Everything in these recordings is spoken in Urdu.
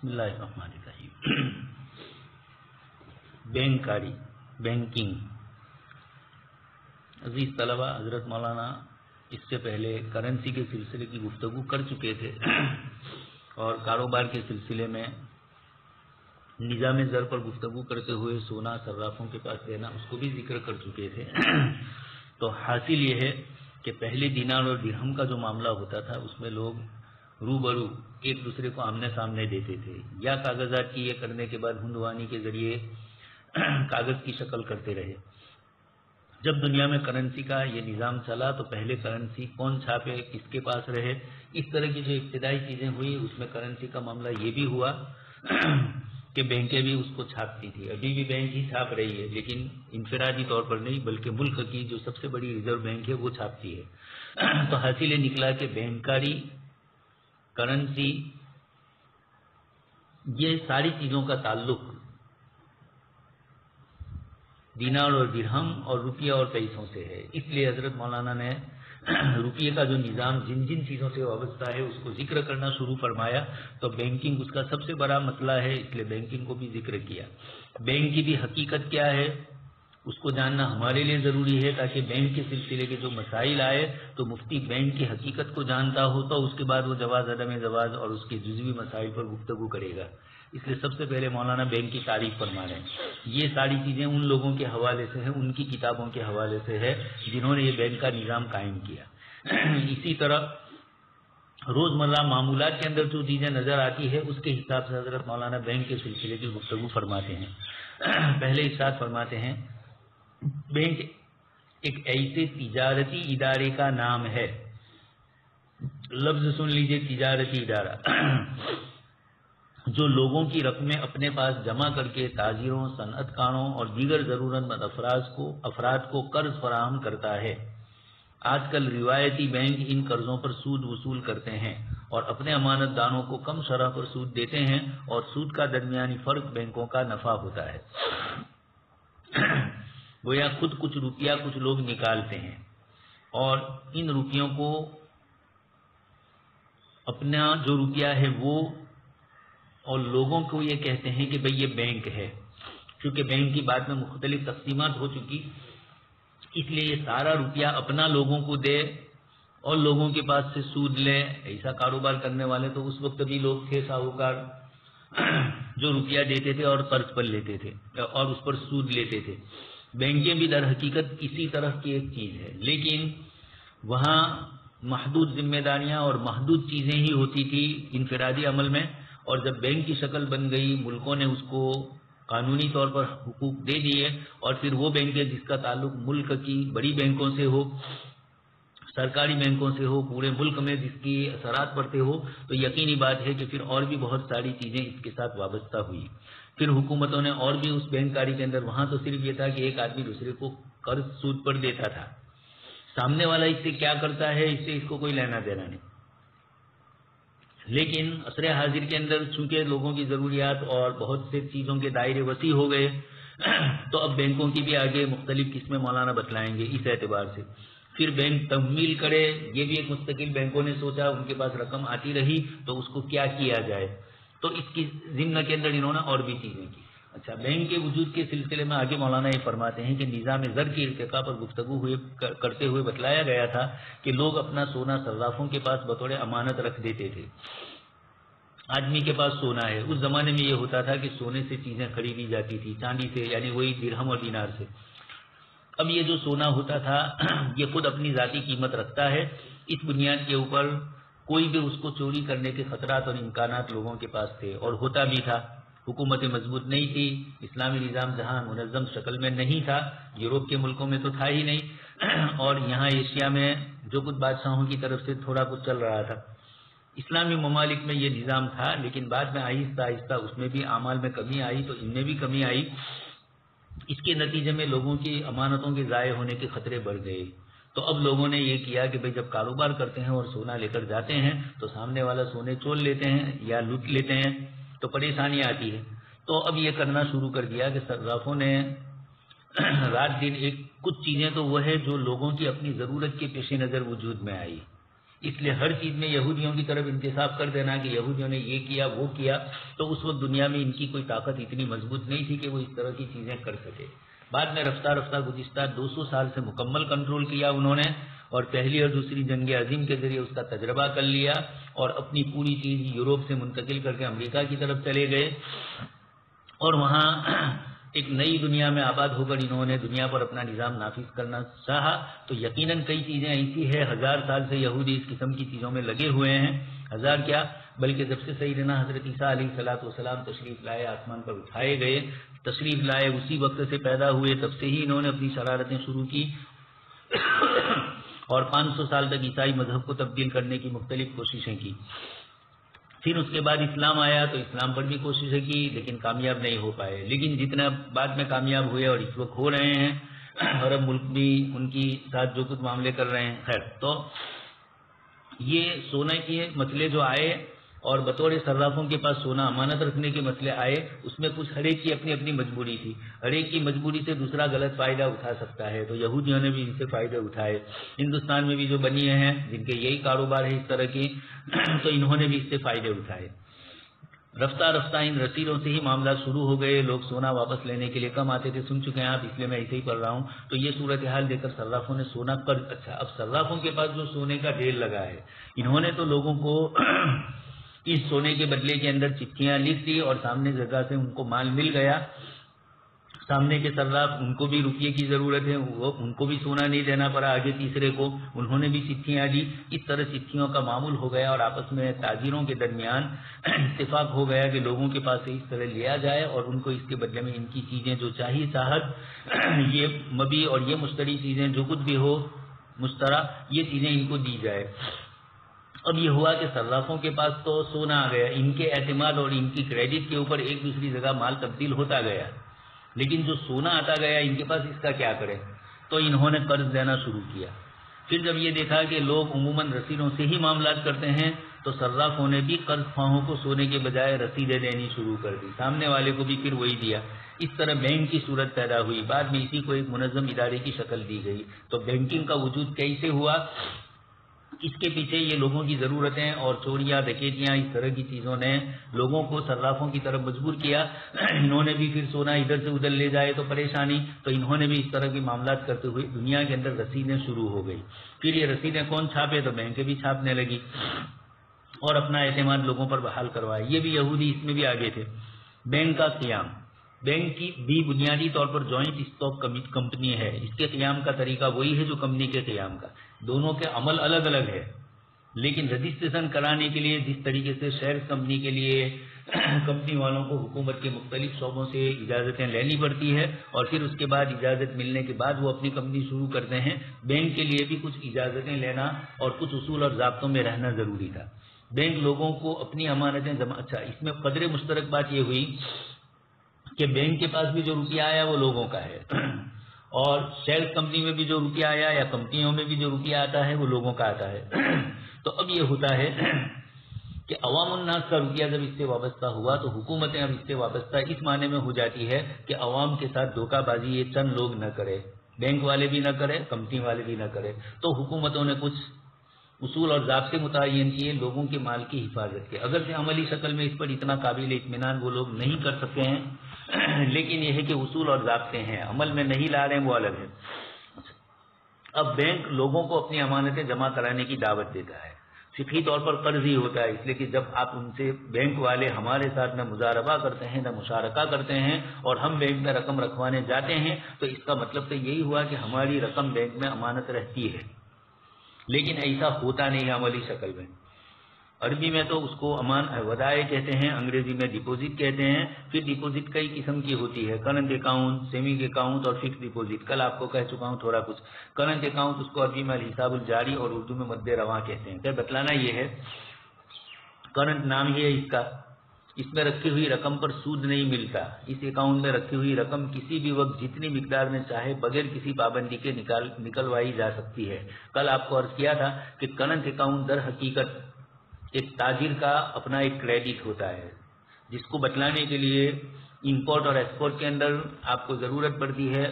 بسم اللہ الرحمن الرحیم. بینکاری، بینکنگ. عزیز طلبہ، حضرت مولانا اس سے پہلے کرنسی کے سلسلے کی گفتگو کر چکے تھے اور کاروبار کے سلسلے میں نظام زر پر گفتگو کرتے ہوئے سونا صرافوں کے پاس دینا اس کو بھی ذکر کر چکے تھے. تو حاصل یہ ہے کہ پہلے دینار اور درہم کا جو معاملہ ہوتا تھا اس میں لوگ روبرو ایک دوسرے کو آمنے سامنے دیتے تھے، یا کاغذات کی یہ کرنے کے بعد ہندوانی کے ذریعے کاغذ کی شکل کرتے رہے. جب دنیا میں کرنسی کا یہ نظام چلا تو پہلے کرنسی کون چھاپے، کس کے پاس رہے، اس طرح کی جو ابتدائی چیزیں ہوئی اس میں کرنسی کا معاملہ یہ بھی ہوا کہ بینکیں بھی اس کو چھاپتی تھی. ابھی بھی بینک ہی چھاپ رہی ہے، لیکن انفرادی طور پر نہیں بلکہ ملک کی جو سب سے بڑی ریزرو بینک ہے وہ چھاپتی ہے. تو حاصل یہ نکلا کہ بینکاری، کرنسی، یہ ساری چیزوں کا تعلق دینار اور درہم اور روپیہ اور پیسوں سے ہے. اس لیے حضرت مولانا نے روپیے کا جو نظام جن جن چیزوں سے وابستہ ہے اس کو ذکر کرنا شروع فرمایا. تو بینکنگ اس کا سب سے بڑا مسئلہ ہے، اس لیے بینکنگ کو بھی ذکر کیا. بینک کی بھی حقیقت کیا ہے اس کو جاننا ہمارے لیے ضروری ہے، تاکہ بینک کے سلسلے کے جو مسائل آئے تو مفتی بینک کی حقیقت کو جانتا ہو تو اس کے بعد وہ جواز عدم جواز اور اس کے جزوی مسائل پر گفتگو کرے گا. اس لیے سب سے پہلے مولانا بینک کی تعریف فرما رہے ہیں. یہ ساری چیزیں ان لوگوں کے حوالے سے ہیں، ان کی کتابوں کے حوالے سے ہے جنہوں نے یہ بینک کا نظام قائم کیا. اسی طرح روزمرہ معمولات کے اندر جو چیزیں نظر آتی ہے اس کے حساب سے حضرت مولانا بینک کے سلسلے کی گفتگو فرماتے ہیں. پہلے ارشاد فرماتے ہیں بینک ایک ایسے تجارتی ادارے کا نام ہے. لفظ سن لیجئے، تجارتی ادارہ، جو لوگوں کی رقمیں اپنے پاس جمع کر کے تاجروں، صنعت کاروں اور دیگر ضرورت مند افراد کو قرض فراہم کرتا ہے. آج کل روایتی بینک ان قرضوں پر سود وصول کرتے ہیں اور اپنے امانت داروں کو کم شرح پر سود دیتے ہیں، اور سود کا درمیانی فرق بینکوں کا نفع ہوتا ہے. گویا خود کچھ روپیہ کچھ لوگ نکالتے ہیں اور ان روپیوں کو اپنا جو روپیہ ہے وہ، اور لوگوں کو یہ کہتے ہیں کہ بھئی یہ بینک ہے. کیونکہ بینک کی بعد میں مختلف تقسیمات ہو چکی، اس لیے یہ سارا روپیہ اپنا لوگوں کو دے اور لوگوں کے پاس سے سود لے. ایسا کاروبار کرنے والے تو اس وقت بھی لوگ تھے، ساہوکار، جو روپیہ دیتے تھے اور قرض پر لیتے تھے اور اس پر سود لیتے تھے. بینکیں بھی در حقیقت اسی طرح کی ایک چیز ہے، لیکن وہاں محدود ذمہ داریاں اور محدود چیزیں ہی ہوتی تھی انفرادی عمل میں. اور جب بینک کی شکل بن گئی، ملکوں نے اس کو قانونی طور پر حقوق دے دیے، اور پھر وہ بینکیں جس کا تعلق ملک کی بڑی بینکوں سے ہو، سرکاری بینکوں سے ہو، پورے ملک میں جس کی اثرات پڑتے ہو، تو یقینی بات ہے کہ پھر اور بھی بہت ساری چیزیں اس کے ساتھ وابستہ ہوئی. پھر حکومتوں نے اور بھی اس بینکاری کے اندر، وہاں تو صرف یہ تھا کہ ایک آدمی دوسرے کو قرض سود پر دیتا تھا، سامنے والا اس سے کیا کرتا ہے اس سے اس کو کوئی لینا دینا نہیں. لیکن عصر حاضر کے اندر چونکہ لوگوں کی ضروریات اور بہت سے چیزوں کے دائرے وسیع ہو گئے، تو اب بینکوں کی بھی آگے مختلف قسمیں مولانا بتلائیں گے. اس اعتبار سے پھر بینک تحمیل کرے، یہ بھی ایک مستقل بینکوں نے سوچا، ان کے پاس رقم آتی رہی تو اس کو کیا کیا جائے، تو اس کی ضمن کے اندر انہوں نے اور بھی چیزیں کی. اچھا، بینک کے وجود کے سلسلے میں آگے مولانا یہ فرماتے ہیں کہ نظام زر کی ارتقاء پر گفتگو کرتے ہوئے بتلایا گیا تھا کہ لوگ اپنا سونا صرافوں کے پاس بطور امانت رکھ دیتے تھے. آدمی کے پاس سونا ہے، اس زمانے میں یہ ہوتا تھا کہ سونے سے چیزیں خریدی جاتی تھی، چاندی سے، یعنی وہی درہم اور دینار سے. اب یہ جو سونا ہوتا تھا یہ خود اپنی ذاتی قیمت رکھتا ہے. اس بنیاد کے اوپر کوئی بھی اس کو چوری کرنے کے خطرات اور امکانات لوگوں کے پاس تھے، اور ہوتا بھی تھا. حکومتیں مضبوط نہیں تھی، اسلامی نظام جہاں منظم شکل میں نہیں تھا، یورپ کے ملکوں میں تو تھا ہی نہیں، اور یہاں ایشیا میں جو کچھ بادشاہوں کی طرف سے تھوڑا کچھ چل رہا تھا. اسلامی ممالک میں یہ نظام تھا، لیکن بعد میں آہستہ آہستہ اس میں بھی اعمال میں کمی آئی تو ان میں بھی کمی آئی. اس کے نتیجے میں لوگوں کی امانتوں کے ضائع ہونے کے خطرے بڑھ گئے. تو اب لوگوں نے یہ کیا کہ بھئی جب کاروبار کرتے ہیں اور سونا لے کر جاتے ہیں تو سامنے والا سونے چول لیتے ہیں یا لوٹ لیتے ہیں تو پریشانی آتی ہے. تو اب یہ کرنا شروع کر دیا کہ صرافوں نے رات دن کچھ چیزیں تو وہ ہے جو لوگوں کی اپنی ضرورت کے پیش نظر وجود میں آئی. اس لیے ہر چیز میں یہودیوں کی طرف انتصاب کر دینا کہ یہودیوں نے یہ کیا وہ کیا، تو اس وقت دنیا میں ان کی کوئی طاقت اتنی مضبوط نہیں تھی کہ وہ اس طرح کی چیزیں کر سکے۔ بعد میں رفتہ رفتہ گزشتہ 200 سال سے مکمل کنٹرول کیا انہوں نے، اور پہلی اور دوسری جنگ عظیم کے ذریعے اس کا تجربہ کر لیا، اور اپنی پوری چیز یوروپ سے منتقل کر کے امریکہ کی طرف چلے گئے، اور وہاں ایک نئی دنیا میں آباد ہو کر انہوں نے دنیا پر اپنا نظام نافذ کرنا چاہا۔ تو یقیناً کئی چیزیں ایسی ہیں، 1000 سال سے یہودی اس قسم کی چیزوں میں لگے ہوئے ہیں، 1000 کیا بلکہ جب سے سیدنا حضرت عیسیٰ علیہ السلام تشریف لائے، آسمان پر اٹھائے گئے، تشریف لائے، اسی وقت سے پیدا ہوئے، تب سے ہی انہوں نے اپنی شرارتیں شروع کی اور 500 سال تک عیسائی مذہب کو تبدیل کرنے کی مختلف کوششیں کی۔ پھر اس کے بعد اسلام آیا تو اسلام پر بھی کوششیں کی لیکن کامیاب نہیں ہو پائے، لیکن جتنا بعد میں کامیاب ہوئے اور اس وقت ہو رہے ہیں، عرب ملک بھی ان کی ساتھ جو کچھ معاملے کر رہے ہیں۔ خیر، تو یہ سونے کے مسئلے جو آئے اور بطور صرافوں کے پاس سونا امانت رکھنے کے مسئلے آئے، اس میں کچھ ہر ایک کی اپنی اپنی مجبوری تھی، ہر ایک کی مجبوری سے دوسرا غلط فائدہ اٹھا سکتا ہے، تو یہودیوں نے بھی ان سے فائدے اٹھائے، ہندوستان میں بھی جو بنیے ہیں جن کے یہی کاروبار ہے اس طرح کی، تو انہوں نے بھی اس سے فائدے اٹھائے۔ رفتہ رفتہ ان رسیدوں سے ہی معاملات شروع ہو گئے، لوگ سونا واپس لینے کے لیے کم آتے تھے، سن چکے ہیں آپ، اس لیے میں ایسے ہی پڑھ رہا ہوں۔ تو یہ صورتحال دیکھ کر صرافوں نے سونا قرض، اچھا اب صرافوں کے پاس جو سونے کا ڈھیر لگا ہے، انہوں نے تو لوگوں کو اس سونے کے بدلے کے اندر چٹھیاں لکھ دی اور سامنے جگہ سے ان کو مال مل گیا، سامنے کے صراف ان کو بھی روپیے کی ضرورت ہے، وہ ان کو بھی سونا نہیں دینا پڑا آگے تیسرے کو، انہوں نے بھی چٹھیاں دی، اس طرح چٹھیوں کا معمول ہو گیا اور آپس میں تاجروں کے درمیان اتفاق ہو گیا کہ لوگوں کے پاس سے اس طرح لیا جائے اور ان کو اس کے بدلے میں ان کی چیزیں جو چاہیے چاہت، یہ مبی اور یہ مشتری چیزیں جو کچھ بھی ہو مشترا، یہ چیزیں ان کو دی جائے۔ اب یہ ہوا کہ صرافوں کے پاس تو سونا آ گیا، ان کے اعتماد اور ان کی کریڈٹ کے اوپر ایک دوسری جگہ مال تبدیل ہوتا گیا، لیکن جو سونا آتا گیا ان کے پاس اس کا کیا کریں، تو انہوں نے قرض دینا شروع کیا۔ پھر جب یہ دیکھا کہ لوگ عموماً رسیدوں سے ہی معاملات کرتے ہیں تو صرافوں نے بھی قرض خواہوں کو سونے کے بجائے رسیدیں دینی شروع کر دی، سامنے والے کو بھی پھر وہی دیا، اس طرح بینک کی صورت پیدا ہوئی۔ بعد میں اسی کو ایک منظم ادارے کی شکل دی گئی۔ تو بینکنگ کا وجود کیسے ہوا، اس کے پیچھے یہ لوگوں کی ضرورتیں اور چوریاں ڈکیتیاں اس طرح کی چیزوں نے لوگوں کو صرافوں کی طرف مجبور کیا، انہوں نے بھی پھر سونا ادھر سے ادھر لے جائے تو پریشانی، تو انہوں نے بھی اس طرح کے معاملات کرتے ہوئے دنیا کے اندر رسیدیں شروع ہو گئی۔ پھر یہ رسیدیں کون چھاپے، تو بینکیں بھی چھاپنے لگی اور اپنا اعتماد لوگوں پر بحال کروائے۔ یہ بھی یہودی اس میں بھی آگے تھے۔ بینک کا قیام، بینک کی بھی بنیادی طور پر جوائنٹ اسٹاک کمپنی ہے، اس کے قیام کا طریقہ وہی ہے جو کمپنی کے قیام کا، دونوں کے عمل الگ الگ ہے، لیکن رجسٹریشن کرانے کے لیے جس طریقے سے شیئر کمپنی کے لیے کمپنی والوں کو حکومت کے مختلف شعبوں سے اجازتیں لینی پڑتی ہے اور پھر اس کے بعد اجازت ملنے کے بعد وہ اپنی کمپنی شروع کرتے ہیں، بینک کے لیے بھی کچھ اجازتیں لینا اور کچھ اصول اور ضابطوں میں رہنا ضروری تھا۔ بینک لوگوں کو اپنی امانتیں جمع، اچھا اس میں قدر مشترک بات یہ ہوئی کہ بینک کے پاس بھی جو روپیہ آیا وہ لوگوں کا ہے اور شیئر کمپنی میں بھی جو روپیہ آیا یا کمپنیوں میں بھی جو روپیہ آتا ہے وہ لوگوں کا آتا ہے۔ تو اب یہ ہوتا ہے کہ عوام الناس کا روپیہ جب اس سے وابستہ ہوا تو حکومتیں اب اس سے وابستہ اس معنی میں ہو جاتی ہے کہ عوام کے ساتھ دھوکہ بازی یہ چند لوگ نہ کرے، بینک والے بھی نہ کرے، کمپنی والے بھی نہ کرے، تو حکومتوں نے کچھ اصول اور ضابطے متعین کیے لوگوں کے مال کی حفاظت کے، اگرچہ عملی شکل میں اس پر اتنا قابل اطمینان وہ لوگ نہیں کر سکتے ہیں، لیکن یہ ہے کہ اصول اور ضابطے ہیں، عمل میں نہیں لا رہے ہیں وہ الگ ہے۔ اب بینک لوگوں کو اپنی امانتیں جمع کرانے کی دعوت دیتا ہے، فقہی طور پر قرض ہی ہوتا ہے، اس لیے کہ جب آپ ان سے بینک والے ہمارے ساتھ نہ مضاربہ کرتے ہیں نہ مشارکہ کرتے ہیں اور ہم بینک میں رقم رکھوانے جاتے ہیں تو اس کا مطلب تو یہی ہوا کہ ہماری رقم بینک میں امانت رہتی ہے، لیکن ایسا ہوتا نہیں ہے عملی شکل میں۔ عربی میں تو اس کو امان ودائع کہتے ہیں، انگریزی میں ڈپوزٹ کہتے ہیں۔ پھر ڈپوزٹ کئی قسم کی ہوتی ہے، کرنٹ اکاؤنٹ، سیونگ اکاؤنٹ اور فکس ڈپوزٹ، کل آپ کو کہہ چکا ہوں تھوڑا کچھ۔ کرنٹ اکاؤنٹ اس کو عربی میں الحساب الجاری اور اردو میں مد رواں کہتے ہیں۔ پھر بتلانا یہ ہے، کرنٹ نام ہی ہے اس کا، اس میں رکھی ہوئی رقم پر سود نہیں ملتا، اس اکاؤنٹ میں رکھی ہوئی رقم کسی بھی وقت جتنی مقدار میں چاہے بغیر کسی پابندی کے نکلوائی جا سکتی ہے۔ کل آپ کو عرض کیا تھا کہ کرنٹ اکاؤنٹ در حقیقت ایک تاجر کا اپنا ایک کریڈٹ ہوتا ہے، جس کو بتلانے کے لیے امپورٹ اور ایکسپورٹ کے اندر آپ کو ضرورت پڑتی ہے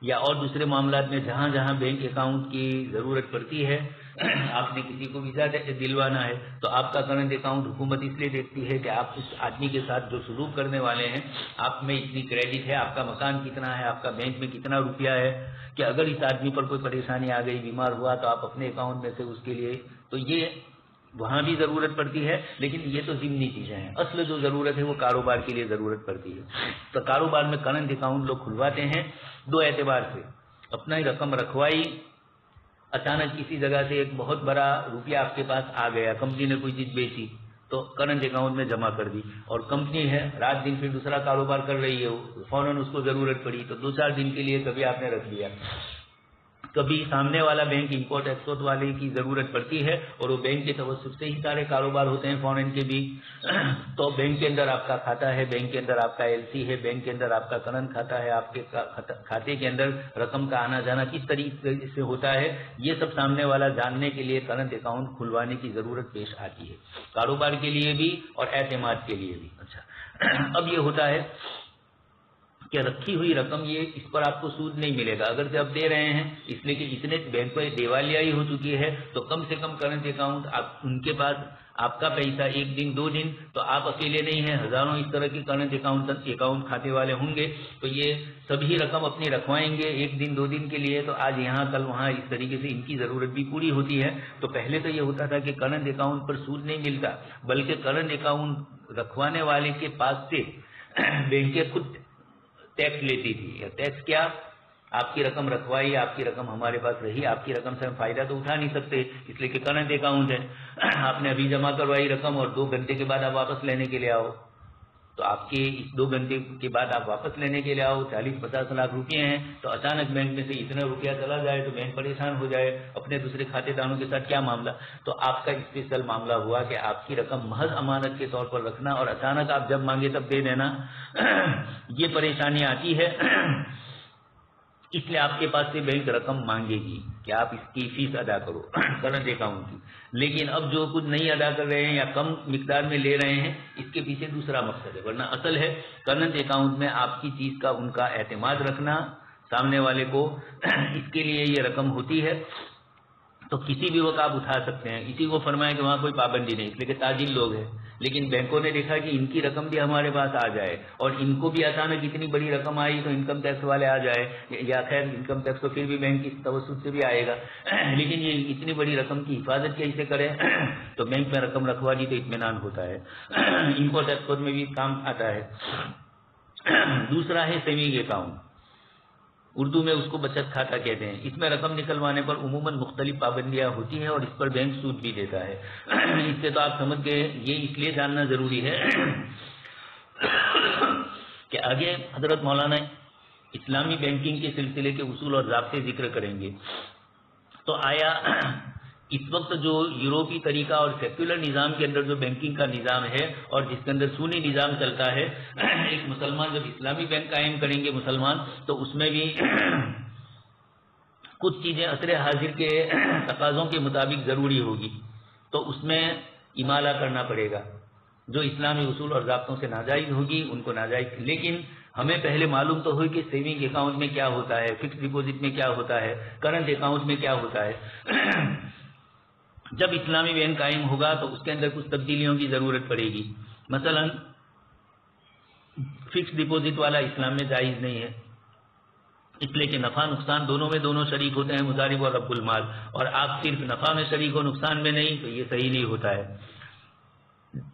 یا اور دوسرے معاملات میں جہاں جہاں بینک اکاؤنٹ کی ضرورت پڑتی ہے، آپ نے کسی کو ویزا دلوانا ہے تو آپ کا کرنٹ اکاؤنٹ حکومت اس لیے دیکھتی ہے کہ آپ اس آدمی کے ساتھ جو سلوک کرنے والے ہیں، آپ میں اتنی کریڈٹ ہے، آپ کا مکان کتنا ہے، آپ کا بینک میں کتنا روپیہ ہے، کہ اگر اس آدمی پر کوئی پریشانی آ گئی، بیمار ہوا، تو آپ اپنے اکاؤنٹ میں سے اس کے لیے، تو یہ وہاں بھی ضرورت پڑتی ہے، لیکن یہ تو ضمنی چیزیں ہیں. اصل جو ضرورت ہے وہ کاروبار کے لیے ضرورت پڑتی ہے. تو کاروبار میں کرنٹ اکاؤنٹ لوگ کھلواتے ہیں دو اعتبار سے. اپنا ہی رقم رکھوائی، اچانک کسی جگہ سے ایک بہت بڑا روپیہ آپ کے پاس آ گیا، کمپنی نے کوئی چیز بیچی تو کرنٹ اکاؤنٹ میں جمع کر دی، اور کمپنی ہے رات دن پھر دوسرا کاروبار کر رہی ہے، فوراً اس کو ضرورت پڑی تو 2-4 دن کے لیے کبھی آپ نے رکھ لیا. کبھی سامنے والا بینک امپورٹ ایکسپورٹ والے کی ضرورت پڑتی ہے اور وہ بینک کے توسط سے ہی سارے کاروبار ہوتے ہیں فورن کے بھی، تو بینک کے اندر آپ کا کھاتا ہے، بینک کے اندر آپ کا ایل سی ہے، بینک کے اندر آپ کا کرنٹ کھاتا ہے، آپ کے کھاتے کے اندر رقم کا آنا جانا کس طریقے سے ہوتا ہے، یہ سب سامنے والا جاننے کے لیے کرنٹ اکاؤنٹ کھلوانے کی ضرورت پیش آتی ہے، کاروبار کے لیے بھی اور اعتماد کے لیے بھی. اچھا، اب یہ ہوتا ہے کہ رکھی ہوئی رقم، یہ اس پر آپ کو سود نہیں ملے گا اگر سے آپ دے رہے ہیں، اس لیے کہ اتنے بینک میں دیوالیائی ہو چکی ہے تو کم سے کم کرنٹ اکاؤنٹ ان کے پاس آپ کا پیسہ 1 دن 2 دن، تو آپ اکیلے نہیں ہیں، ہزاروں اس طرح کے کرنٹ اکاؤنٹ کھاتے والے ہوں گے، تو یہ سبھی رقم اپنی رکھوائیں گے 1 دن 2 دن کے لیے، تو آج یہاں کل وہاں، اس طریقے سے ان کی ضرورت بھی پوری ہوتی ہے. تو پہلے تو یہ ہوتا تھا کہ کرنٹ اکاؤنٹ پر سود نہیں ملتا، بلکہ کرنٹ اکاؤنٹ رکھوانے والے کے پاس سے بینکیں خود ٹیکس لیتی تھی. ٹیکس کیا؟ آپ کی رقم رکھوائی، آپ کی رقم ہمارے پاس رہی، آپ کی رقم سے ہم فائدہ تو اٹھا نہیں سکتے اس لیے کہ کرنٹ اکاؤنٹ ہے. آپ نے ابھی جمع کروائی رقم اور 2 گھنٹے کے بعد آپ واپس لینے کے لیے آؤ، تو آپ کے اس 2 گھنٹے کے بعد آپ واپس لینے کے لیے آؤ، 40-50 لاکھ روپئے ہیں، تو اچانک بینک میں سے اتنا روپیہ چلا جائے تو بینک پریشان ہو جائے، اپنے دوسرے کھاتے داروں کے ساتھ کیا معاملہ. تو آپ کا اسپیشل معاملہ ہوا کہ آپ کی رقم محض امانت کے طور پر رکھنا اور اچانک آپ جب مانگے تب دے دینا، یہ پریشانی آتی ہے. اس لیے آپ کے پاس سے بینک رقم مانگے گی کہ آپ اس کی فیس ادا کرو کرنٹ اکاؤنٹ کی، لیکن اب جو کچھ نہیں ادا کر رہے ہیں یا کم مقدار میں لے رہے ہیں، اس کے پیچھے دوسرا مقصد ہے. ورنہ اصل ہے کرنٹ اکاؤنٹ میں آپ کی چیز کا ان کا اعتماد رکھنا سامنے والے کو، اس کے لیے یہ رقم ہوتی ہے. تو کسی بھی وقت آپ اٹھا سکتے ہیں، اسی کو فرمایا کہ وہاں کوئی پابندی نہیں، اس لیے کہ تاجر لوگ ہیں، لیکن بینکوں نے دیکھا کہ ان کی رقم بھی ہمارے پاس آ جائے اور ان کو بھی اچانک اتنی بڑی رقم آئی تو انکم ٹیکس والے آ جائے، یا خیر انکم ٹیکس تو پھر بھی بینک کی توسط سے بھی آئے گا، لیکن یہ اتنی بڑی رقم کی حفاظت کیسے کرے، تو بینک میں رقم رکھوا دی تو اطمینان ہوتا ہے، امپورٹ ایکسپورٹ میں بھی کام آتا ہے. دوسرا ہے سیونگ اکاؤنٹ، اردو میں اس کو بچت کھاتا کہتے ہیں. اس میں رقم نکلوانے پر عموماً مختلف پابندیاں ہوتی ہیں اور اس پر بینک سود بھی دیتا ہے. اس سے تو آپ سمجھ گئے، یہ اس لیے جاننا ضروری ہے کہ آگے حضرت مولانا اسلامی بینکنگ کے سلسلے کے اصول اور ضابطے ذکر کریں گے. تو آیا اس وقت جو یوروپی طریقہ اور سیکولر نظام کے اندر جو بینکنگ کا نظام ہے اور جس کے اندر سنی نظام چلتا ہے، ایک مسلمان جب اسلامی بینک قائم کریں گے مسلمان، تو اس میں بھی کچھ چیزیں عصر حاضر کے تقاضوں کے مطابق ضروری ہوگی، تو اس میں امالہ کرنا پڑے گا. جو اسلامی اصول اور ضابطوں سے ناجائز ہوگی ان کو ناجائز، لیکن ہمیں پہلے معلوم تو ہو کہ سیونگ اکاؤنٹ میں کیا ہوتا ہے، فکس ڈپوزٹ میں کیا ہوتا ہے، کرنٹ اکاؤنٹ میں کیا ہوتا ہے. جب اسلامی بینک قائم ہوگا تو اس کے اندر کچھ تبدیلیوں کی ضرورت پڑے گی. مثلا فکس ڈپوزٹ والا اسلام میں جائز نہیں ہے، اس لیے کہ نفع نقصان دونوں میں دونوں شریک ہوتے ہیں، مضارب اور رب المال، اور آپ صرف نفع میں شریک ہو نقصان میں نہیں، تو یہ صحیح نہیں ہوتا ہے.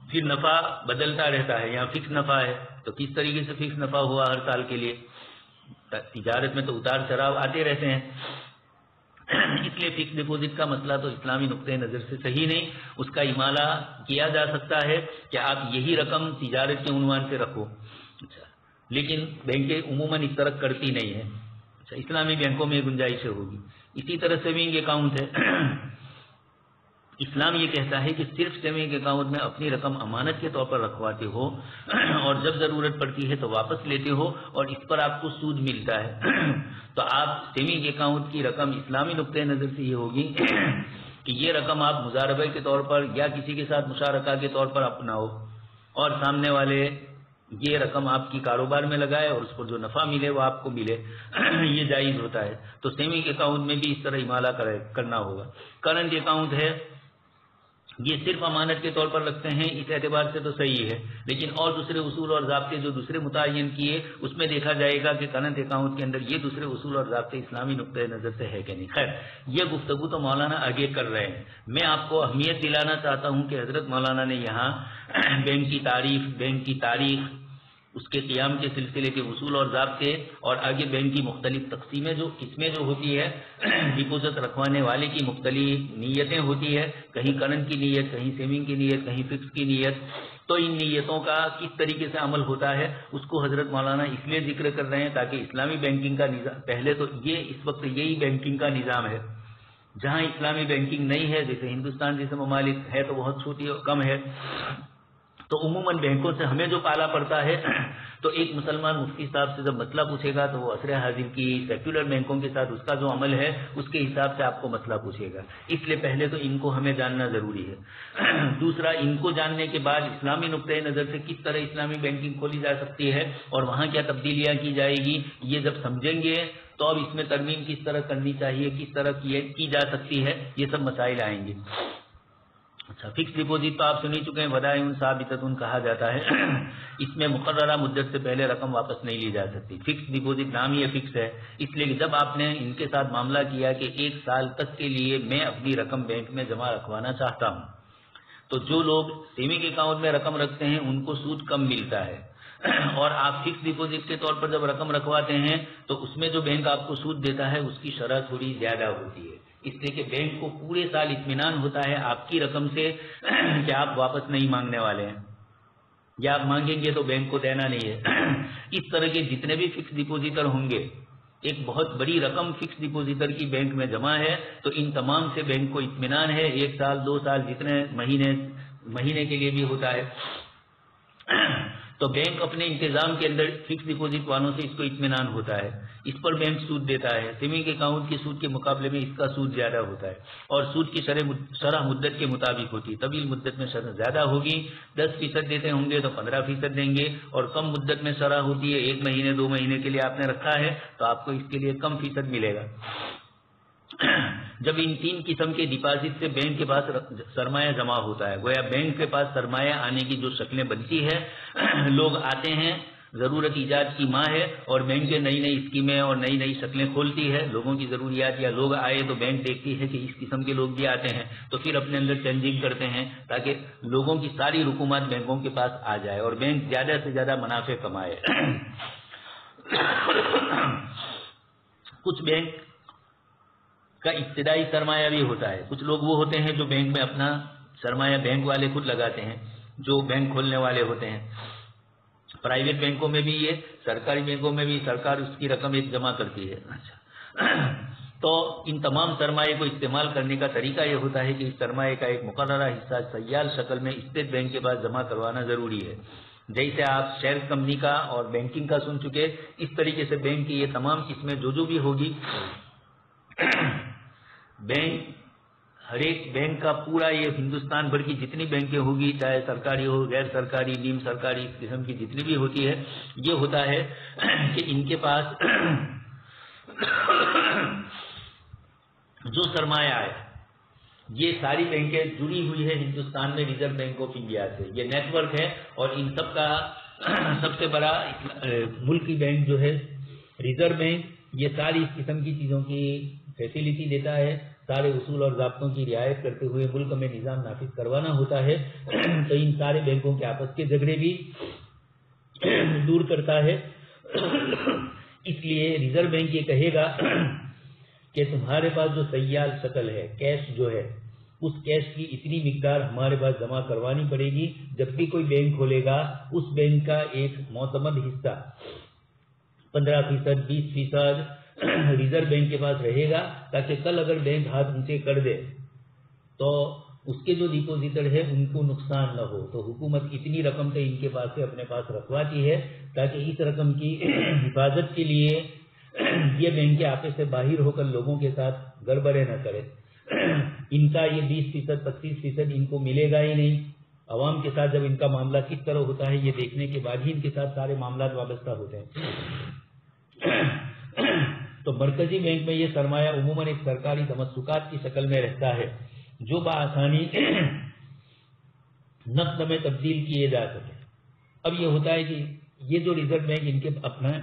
پھر نفع بدلتا رہتا ہے، یہاں فکس نفع ہے تو کس طریقے سے فکس نفع ہوا ہر سال کے لیے، تجارت میں تو اتار چڑھاؤ آتے رہتے ہیں. اس لیے فکس ڈپوزٹ کا مسئلہ تو اسلامی نقطۂ نظر سے صحیح نہیں. اس کا امالہ کیا جا سکتا ہے کہ آپ یہی رقم تجارت کے عنوان سے رکھو، لیکن بینکیں عموماً اس طرح کرتی نہیں ہیں. اسلامی بینکوں میں گنجائش ہوگی. اسی طرح سیونگ اکاؤنٹ ہے، اسلام یہ کہتا ہے کہ صرف سیونگ اکاؤنٹ میں اپنی رقم امانت کے طور پر رکھواتے ہو اور جب ضرورت پڑتی ہے تو واپس لیتے ہو اور اس پر آپ کو سود ملتا ہے. تو آپ سیونگ اکاؤنٹ کی رقم اسلامی نقطۂ نظر سے یہ ہوگی کہ یہ رقم آپ مضاربے کے طور پر یا کسی کے ساتھ مشارکہ کے طور پر اپناؤ اور سامنے والے یہ رقم آپ کی کاروبار میں لگائے اور اس پر جو نفع ملے وہ آپ کو ملے، یہ جائز ہوتا ہے۔ تو سیونگ اکاؤنٹ میں بھی اس طرح امالہ کرنا ہوگا۔ کرنٹ اکاؤنٹ ہے، یہ صرف امانت کے طور پر رکھتے ہیں، اس اعتبار سے تو صحیح ہے، لیکن اور دوسرے اصول اور ضابطے جو دوسرے متعین کیے اس میں دیکھا جائے گا کہ کرنٹ اکاؤنٹ کے اندر یہ دوسرے اصول اور ضابطے اسلامی نقطۂ نظر سے ہے کہ نہیں۔ خیر، یہ گفتگو تو مولانا آگے کر رہے ہیں، میں آپ کو اہمیت دلانا چاہتا ہوں کہ حضرت مولانا نے یہاں بینک کی تعریف، بینک کی تاریخ، اس کے قیام کے سلسلے کے اصول اور ضابطے، اور آگے بینک کی مختلف تقسیمیں، جو قسمیں جو ہوتی ہے، ڈپوزٹ رکھوانے والے کی مختلف نیتیں ہوتی ہے، کہیں کرنٹ کی نیت، کہیں سیونگ کی نیت، کہیں فکس کی نیت، تو ان نیتوں کا کس طریقے سے عمل ہوتا ہے اس کو حضرت مولانا اس لیے ذکر کر رہے ہیں تاکہ اسلامی بینکنگ کا نظام، پہلے تو یہ اس وقت یہی بینکنگ کا نظام ہے، جہاں اسلامی بینکنگ نہیں ہے، جیسے ہندوستان جیسے ممالک ہے تو بہت چھوٹی اور کم ہے، تو عموماً بینکوں سے ہمیں جو پالا پڑتا ہے، تو ایک مسلمان مفتی صاحب سے جب مسئلہ پوچھے گا تو وہ عصر حاضر کی سیکولر بینکوں کے ساتھ اس کا جو عمل ہے اس کے حساب سے آپ کو مسئلہ پوچھے گا، اس لیے پہلے تو ان کو ہمیں جاننا ضروری ہے۔ دوسرا، ان کو جاننے کے بعد اسلامی نقطۂ نظر سے کس طرح اسلامی بینکنگ کھولی جا سکتی ہے اور وہاں کیا تبدیلیاں کی جائے گی، یہ جب سمجھیں گے تو اب اس میں ترمیم کس طرح کرنی چاہیے، کس طرح کی جا سکتی ہے، یہ سب مسائل آئیں گے۔ اچھا، فکس ڈپوزٹ تو آپ سن ہی چکے ہیں، ودائع ثابتۃ کہا جاتا ہے، اس میں مقررہ مدت سے پہلے رقم واپس نہیں لی جا سکتی۔ فکس ڈپوزٹ نام ہی فکس ہے، اس لیے کہ جب آپ نے ان کے ساتھ معاملہ کیا کہ 1 سال تک کے لیے میں اپنی رقم بینک میں جمع رکھوانا چاہتا ہوں، تو جو لوگ سیونگ اکاؤنٹ میں رقم رکھتے ہیں ان کو سود کم ملتا ہے، اور آپ فکس ڈپوزٹ کے طور پر جب رقم رکھواتے ہیں تو اس میں جو بینک آپ کو سود دیتا ہے اس کی شرح تھوڑی زیادہ ہوتی ہے، اس لیے کہ بینک کو پورے سال اطمینان ہوتا ہے آپ کی رقم سے کہ آپ واپس نہیں مانگنے والے ہیں، یا آپ مانگیں گے تو بینک کو دینا نہیں ہے۔ اس طرح کے جتنے بھی فکس ڈپوزیٹر ہوں گے، ایک بہت بڑی رقم فکس ڈپوزیٹر کی بینک میں جمع ہے تو ان تمام سے بینک کو اطمینان ہے، 1 سال 2 سال جتنے مہینے کے لیے بھی ہوتا ہے، تو بینک اپنے انتظام کے اندر فکس ڈپوزٹ والوں سے اس کو اطمینان ہوتا ہے، اس پر بینک سود دیتا ہے، سیونگ اکاؤنٹ کے سود کے مقابلے میں اس کا سود زیادہ ہوتا ہے، اور سود کی شرح مدت کے مطابق ہوتی ہے، طویل مدت میں شرح زیادہ ہوگی، 10% دیتے ہوں گے تو 15% دیں گے، اور کم مدت میں شرح ہوتی ہے، 1 مہینے 2 مہینے کے لیے آپ نے رکھا ہے تو آپ کو اس کے لیے کم فیصد ملے گا۔ جب ان 3 قسم کے ڈپازٹ سے بینک کے پاس سرمایہ جمع ہوتا ہے، گویا بینک کے پاس سرمایہ آنے کی جو شکلیں بنتی ہے، لوگ آتے ہیں، ضرورت ایجاد کی ماں ہے اور بینک نئی نئی اسکیمیں اور نئی نئی شکلیں کھولتی ہے، لوگوں کی ضروریات، یا لوگ آئے تو بینک دیکھتی ہے کہ اس قسم کے لوگ بھی آتے ہیں تو پھر اپنے اندر چینجنگ کرتے ہیں تاکہ لوگوں کی ساری رقومات بینکوں کے پاس آ جائے اور بینک زیادہ سے زیادہ منافع کمائے۔ کچھ بینک کا ابتدائی سرمایہ بھی ہوتا ہے، کچھ لوگ وہ ہوتے ہیں جو بینک میں اپنا سرمایہ بینک والے خود لگاتے ہیں، جو بینک کھولنے والے ہوتے ہیں، پرائیویٹ بینکوں میں بھی یہ، سرکاری بینکوں میں بھی سرکار اس کی رقم ایک جمع کرتی ہے۔ اچھا، تو ان تمام سرمایہ کو استعمال کرنے کا طریقہ یہ ہوتا ہے کہ اس سرمایہ کا ایک مقررہ حصہ سیال شکل میں اسٹیٹ بینک کے پاس جمع کروانا ضروری ہے۔ جیسے آپ شیئر کمپنی کا اور بینکنگ کا سن چکے، اس طریقے سے بینک کی یہ تمام قسمیں جو بھی ہوگی، بینک، ہر ایک بینک کا پورا، یہ ہندوستان بھر کی جتنی بینکیں ہوگی، چاہے سرکاری ہو، غیر سرکاری، نیم سرکاری، اس قسم کی جتنی بھی ہوتی ہے، یہ ہوتا ہے کہ ان کے پاس جو سرمایہ ہے، یہ ساری بینکیں جڑی ہوئی ہے ہندوستان میں ریزرو بینک آف انڈیا سے، یہ نیٹ ورک ہے، اور ان سب کا سب سے بڑا ملکی بینک جو ہے ریزرو بینک، یہ ساری اس قسم کی چیزوں کی فیسلٹی دیتا ہے، سارے اصول اور ضابطوں کی رعایت کرتے ہوئے ملک میں نظام نافذ کروانا ہوتا ہے، تو ان سارے بینکوں کے آپس کے جھگڑے بھی دور کرتا ہے۔ اس لیے ریزرو بینک یہ کہے گا کہ تمہارے پاس جو سیال شکل ہے، کیش جو ہے، اس کیش کی اتنی مقدار ہمارے پاس جمع کروانی پڑے گی، جب بھی کوئی بینک کھولے گا اس بینک کا ایک معتمد حصہ 15%، 20% ریزرو بینک کے پاس رہے گا، تاکہ کل اگر بینک ہاتھ اونچے کر دے تو اس کے جو ڈپوزیٹر ہے ان کو نقصان نہ ہو، تو حکومت اتنی رقم تو ان کے پاس سے اپنے پاس رکھواتی ہے تاکہ اس رقم کی حفاظت کے لیے یہ بینک آپے سے باہر ہو کر لوگوں کے ساتھ گڑبڑے نہ کرے، ان کا یہ 20%، 25% ان کو ملے گا ہی نہیں، عوام کے ساتھ جب ان کا معاملہ کس طرح ہوتا ہے یہ دیکھنے کے بعد ہی ان کے ساتھ سارے معاملات وابستہ ہوتے ہیں. تو مرکزی بینک میں یہ سرمایہ عموماً ایک سرکاری تمسکات کی شکل میں رہتا ہے جو بآسانی نقد میں تبدیل کیے جا سکے. اب یہ ہوتا ہے کہ یہ جو ریزرو بینک ان کے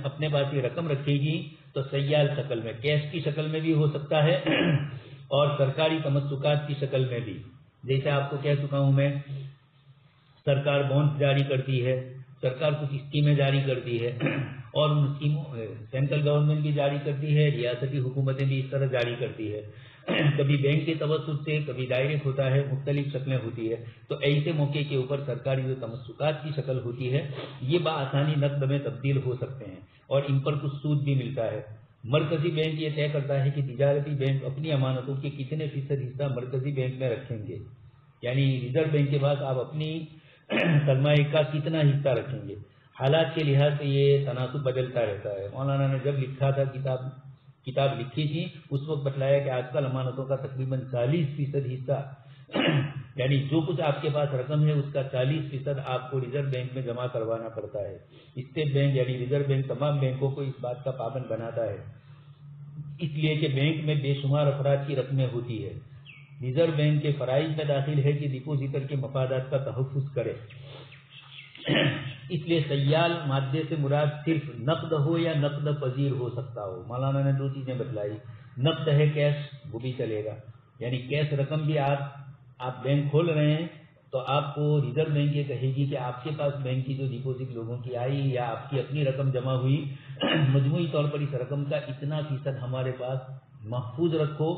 اپنے پاس یہ رقم رکھے گی تو سیال شکل میں کیش کی شکل میں بھی ہو سکتا ہے اور سرکاری تمسکات کی شکل میں بھی. جیسے آپ کو کہہ چکا ہوں میں سرکار بانڈ جاری کرتی ہے, سرکار کچھ اسکیمیں جاری کرتی ہے اور ان اسکیموں سینٹرل گورنمنٹ بھی جاری کرتی ہے, ریاستی حکومتیں بھی اس طرح جاری کرتی ہے. کبھی بینک کے توسط سے, کبھی ڈائریکٹ ہوتا ہے, مختلف شکلیں ہوتی ہے. تو ایسے موقع کے اوپر سرکاری جو تمسکات کی شکل ہوتی ہے یہ بآسانی نقد میں تبدیل ہو سکتے ہیں اور ان پر کچھ سود بھی ملتا ہے. مرکزی بینک یہ طے کرتا ہے کہ تجارتی بینک اپنی امانتوں کے کتنے فیصد حصہ مرکزی بینک میں رکھیں گے, یعنی ریزرو بینک کے پاس آپ اپنی سرمایہ کا کتنا حصہ رکھیں گے. حالات کے لحاظ سے یہ تناسب بدلتا رہتا ہے. مولانا نے جب لکھا تھا کتاب لکھی تھی اس وقت بتلایا کہ آج کل امانتوں کا تقریباً 40% حصہ یعنی جو کچھ آپ کے پاس رقم ہے اس کا 40% آپ کو ریزرو بینک میں جمع کروانا پڑتا ہے. اسٹیٹ بینک یعنی ریزرو بینک تمام بینکوں کو اس بات کا پابند بناتا ہے, اس لیے کہ بینک میں بے شمار افراد کی رقمیں ہوتی ہے. ریزرو بینک کے فرائض میں داخل ہے کہ ڈپوزیٹر کے مفادات کا تحفظ کرے. اس لیے سیال مادے سے مراد صرف نقد ہو یا نقد پذیر ہو سکتا ہو. مولانا نے 2 چیزیں بتلائی, نقد ہے کیش وہ بھی چلے گا, یعنی کیش رقم بھی آپ بینک کھول رہے ہیں تو آپ کو ریزرو بینک یہ کہے گی کہ آپ کے پاس بینک کی جو ڈپوزٹ لوگوں کی آئی یا آپ کی اپنی رقم جمع ہوئی مجموعی طور پر اس رقم کا اتنا فیصد ہمارے پاس محفوظ رکھو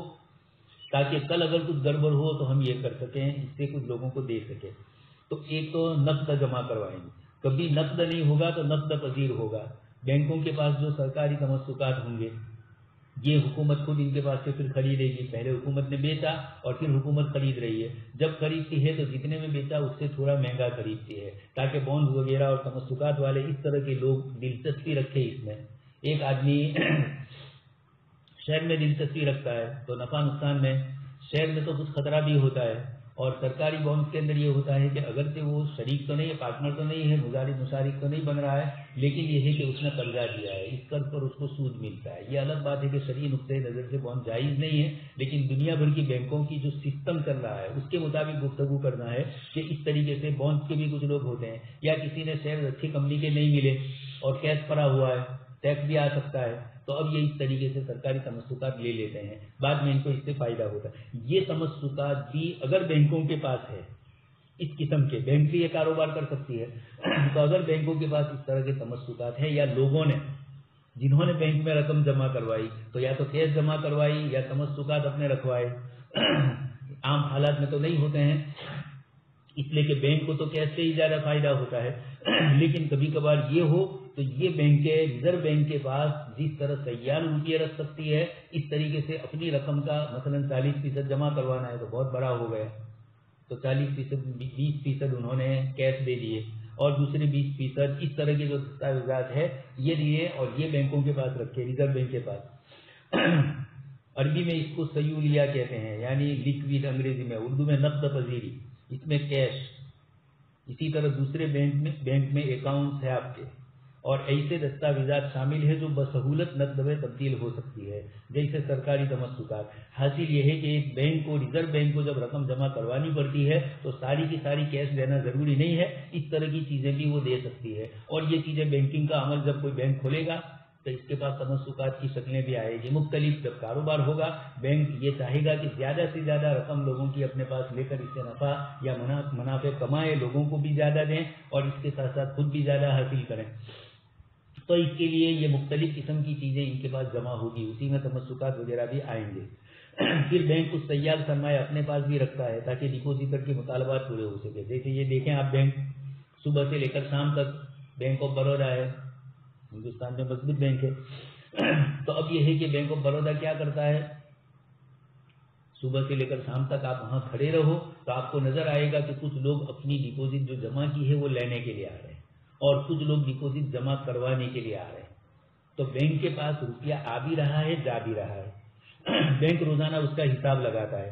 تاکہ کل اگر کچھ گڑبڑ ہو تو ہم یہ کر سکیں, اس سے کچھ لوگوں کو دے سکیں. تو ایک تو نقد جمع کروائیں گے. کبھی نقد نہیں ہوگا تو نقد پذیر ہوگا. بینکوں کے پاس جو سرکاری تمسکات ہوں گے یہ حکومت خود ان کے پاس سے پھر خریدے گی. پہلے حکومت نے بیچا اور پھر حکومت خرید رہی ہے. جب خریدتی ہے تو جتنے میں بیچا اس سے تھوڑا مہنگا خریدتی ہے تاکہ بانڈ وغیرہ اور تمسکات والے اس طرح کے لوگ دلچسپی رکھے اس میں. ایک آدمی شہر میں دلچسپی رکھتا ہے تو نفع نقصان میں, شہر میں تو کچھ خطرہ بھی ہوتا ہے اور سرکاری بانڈ کے اندر یہ ہوتا ہے کہ اگرچہ وہ شریک تو نہیں ہے, پارٹنر تو نہیں ہے, مشارک تو نہیں بن رہا ہے, لیکن یہ ہے کہ اس نے قرضہ دیا ہے, اس قرض پر اس کو سود ملتا ہے. یہ الگ بات ہے کہ شرعی نقطۂ نظر سے بانڈ جائز نہیں ہے, لیکن دنیا بھر کی بینکوں کی جو سسٹم چل رہا ہے اس کے مطابق گفتگو کرنا ہے کہ اس طریقے سے بانڈ کے بھی کچھ لوگ ہوتے ہیں یا کسی نے شیئر اچھی کمپنی کے نہیں ملے اور کیش پڑا ہوا ہے, ٹیکس بھی آ سکتا ہے, تو اب یہ اس طریقے سے سرکاری تمسکات لے لیتے ہیں, بعد میں ان کو اس سے فائدہ ہوتا ہے. یہ تمسکات بھی اگر بینکوں کے پاس ہے اس قسم کے, بینک بھی یہ کاروبار کر سکتی ہے, تو اگر بینکوں کے پاس اس طرح کے تمسکات ہیں یا لوگوں نے جنہوں نے بینک میں رقم جمع کروائی تو یا تو کیش جمع کروائی یا تمسکات اپنے رکھوائے, عام حالات میں تو نہیں ہوتے ہیں اس لیے کہ بینک کو تو کیش سے ہی زیادہ فائدہ ہوتا ہے, لیکن کبھی کبھار یہ ہو تو یہ ریزرو بینک کے پاس جس طرح سیال روپیے رکھ سکتی ہے اس طریقے سے اپنی رقم کا مثلا 40% جمع کروانا ہے تو بہت بڑا ہو گیا, تو 40% 20% انہوں نے کیش دے دیے اور دوسرے 20% اس طرح کے جو دستاویزات ہے یہ دیے اور یہ بینکوں کے پاس رکھے, ریزرو بینک کے پاس. عربی میں اس کو سیولیا کہتے ہیں, یعنی لکوڈ انگریزی میں, اردو میں نقد پذیری, اس میں کیش. اسی طرح دوسرے بینک میں اکاؤنٹس ہے آپ کے اور ایسے دستاویزات شامل ہیں جو بسہولت نقد میں تبدیل ہو سکتی ہے جیسے سرکاری تمسکات. حاصل یہ ہے کہ ایک بینک کو, ریزرو بینک کو جب رقم جمع کروانی پڑتی ہے تو ساری کی ساری کیش دینا ضروری نہیں ہے, اس طرح کی چیزیں بھی وہ دے سکتی ہے. اور یہ چیزیں بینکنگ کا عمل جب کوئی بینک کھولے گا تو اس کے پاس تمسکات کی شکلیں بھی آئے گی مختلف. جب کاروبار ہوگا بینک یہ چاہے گا کہ زیادہ سے زیادہ رقم لوگوں کی اپنے پاس لے کر اس سے نفع یا منافع کمائے, لوگوں کو بھی زیادہ دیں اور اس کے ساتھ ساتھ خود بھی زیادہ حاصل کریں. تو اس کے لیے یہ مختلف قسم کی چیزیں ان کے پاس جمع ہوگی, اسی میں تمسکات وغیرہ بھی آئیں گے. پھر بینک کچھ سیال سرمایہ اپنے پاس بھی رکھتا ہے تاکہ ڈپوزیٹر کے مطالبات پورے ہو سکے. جیسے یہ دیکھیں آپ, بینک صبح سے لے کر شام تک بینک آف بڑودا ہے, ہندوستان میں مضبوط بینک ہے. تو اب یہ ہے کہ بینک آف بڑودا کیا کرتا ہے, صبح سے لے کر شام تک آپ وہاں کھڑے رہو تو آپ کو نظر آئے گا کہ کچھ لوگ اپنی ڈپوزٹ جو جمع کی ہے وہ لینے کے لیے آ رہے ہیں اور کچھ لوگ ڈپوزٹ جمع کروانے کے لیے آ رہے ہیں. تو بینک کے پاس روپیہ آ بھی رہا ہے, جا بھی رہا ہے. بینک روزانہ اس کا حساب لگاتا ہے.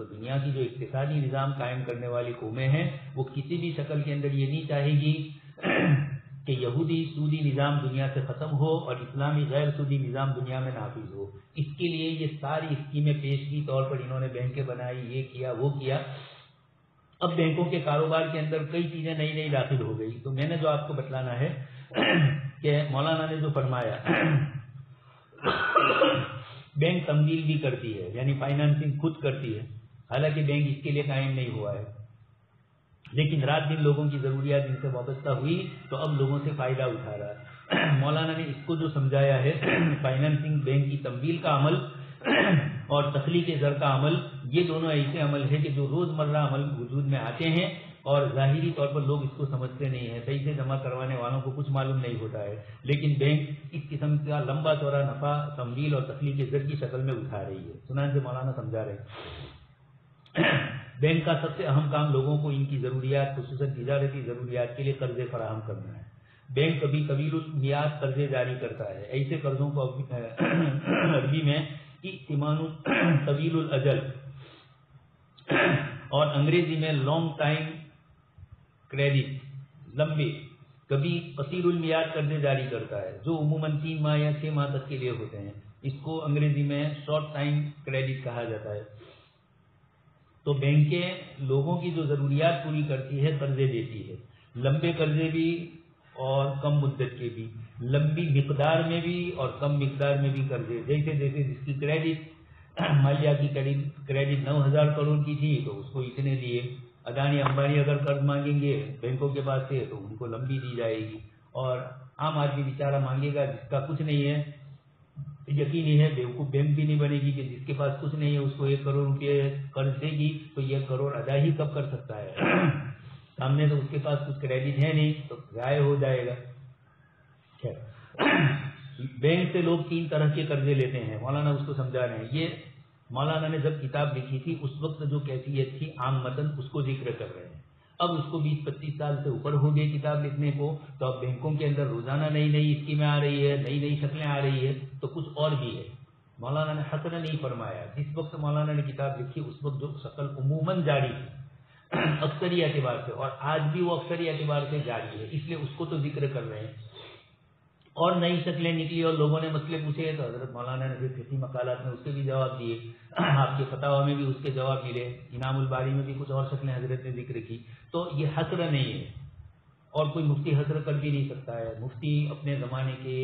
تو دنیا کی جو اقتصادی نظام قائم کرنے والی قومیں ہیں وہ کسی بھی شکل کے اندر یہ نہیں چاہے گی کہ یہودی سودی نظام دنیا سے ختم ہو اور اسلامی غیر سودی نظام دنیا میں نافذ ہو. اس کے لیے یہ ساری اسکیمیں پیشگی طور پر انہوں نے بینکیں بنائی، یہ کیا وہ کیا. اب بینکوں کے کاروبار کے اندر کئی چیزیں نئی نئی داخل ہو گئی. تو میں نے جو آپ کو بتلانا ہے کہ مولانا نے جو فرمایا بینک تمویل بھی کرتی ہے، یعنی فائنانسنگ خود کرتی ہے، حالانکہ بینک اس کے لیے قائم نہیں ہوا ہے، لیکن رات دن لوگوں کی ضروریات ان سے وابستہ ہوئی تو اب لوگوں سے فائدہ اٹھا رہا ہے. مولانا نے اس کو جو سمجھایا ہے فائنانسنگ، بینک کی تمویل کا عمل اور تخلیق زر کا عمل، یہ دونوں ایسے عمل ہے کہ جو روزمرہ عمل وجود میں آتے ہیں اور ظاہری طور پر لوگ اس کو سمجھتے نہیں ہیں، پیسے جمع کروانے والوں کو کچھ معلوم نہیں ہوتا ہے، لیکن بینک اس قسم کا لمبا چوڑا نفع تمویل اور تخلیق زر کی شکل میں اٹھا رہی ہے. چنانچہ مولانا سمجھا رہے ہیں بینک کا سب سے اہم کام لوگوں کو ان کی ضروریات خصوصاً تجارتی ضروریات کے لیے قرضے فراہم کرنا ہے. بینک کبھی طویل المیعاد قرضے جاری کرتا ہے. ایسے قرضوں کو عربی میں ائتمان طویل الاجل اور انگریزی میں لانگ ٹائم کریڈٹ، لمبے کبھی قصیر المیعاد قرضے جاری کرتا ہے جو عموماً 3 ماہ یا 6 ماہ تک کے لیے ہوتے ہیں. اس کو انگریزی میں شارٹ ٹائم کریڈٹ کہا جاتا ہے. تو بینکیں لوگوں کی جو ضروریات پوری کرتی ہے قرضے دیتی ہے، لمبے قرضے بھی اور کم مدت کے بھی، لمبی مقدار میں بھی اور کم مقدار میں بھی قرضے. جیسے جیسے جس کی کریڈٹ مالیہ کی کریڈٹ 9,000 کروڑ کی تھی تو اس کو اتنے دیے. اڈانی امبانی اگر قرض مانگیں گے بینکوں کے پاس سے تو ان کو لمبی دی جائے گی، اور عام آدمی بیچارہ مانگے گا جس کا کچھ نہیں ہے، یقینی ہے بیوقوف بینک بھی نہیں بنے گی کہ جس کے پاس کچھ نہیں ہے اس کو 1 کروڑ روپے قرض دے گی تو 1 کروڑ ادا ہی کب کر سکتا ہے؟ سامنے تو اس کے پاس کچھ کریڈٹ ہے نہیں تو ضائع ہو جائے گا. بینک سے لوگ 3 طرح کے قرضے لیتے ہیں، مولانا اس کو سمجھا رہے ہیں. یہ مولانا نے جب کتاب لکھی تھی اس وقت جو کیفیت تھی عام متن اس کو ذکر کر رہے ہیں. اب اس کو 20-25 سال سے اوپر ہو گئی کتاب لکھنے کو، تو اب بینکوں کے اندر روزانہ نئی نئی اسکیمیں آ رہی ہے، نئی نئی شکلیں آ رہی ہے، تو کچھ اور بھی ہے. مولانا نے حسن نہیں فرمایا. جس وقت مولانا نے کتاب لکھی اس وقت جو شکل عموماً جاری تھی اکثری اعتبار سے، اور آج بھی وہ اکثری اعتبار سے جاری ہے، اس لیے اس کو تو ذکر کر رہے ہیں. اور نئی شکلیں نکلی اور لوگوں نے مسئلے پوچھے تو حضرت مولانا نے پھر فقہی مقالات میں اس کے بھی جواب دیے، آپ کے فتاوی میں بھی اس کے جواب ملے، انعام الباری میں بھی کچھ اور شکلیں حضرت نے ذکر کی. تو یہ حسر نہیں ہے اور کوئی مفتی حسر کر بھی نہیں سکتا ہے. مفتی اپنے زمانے کے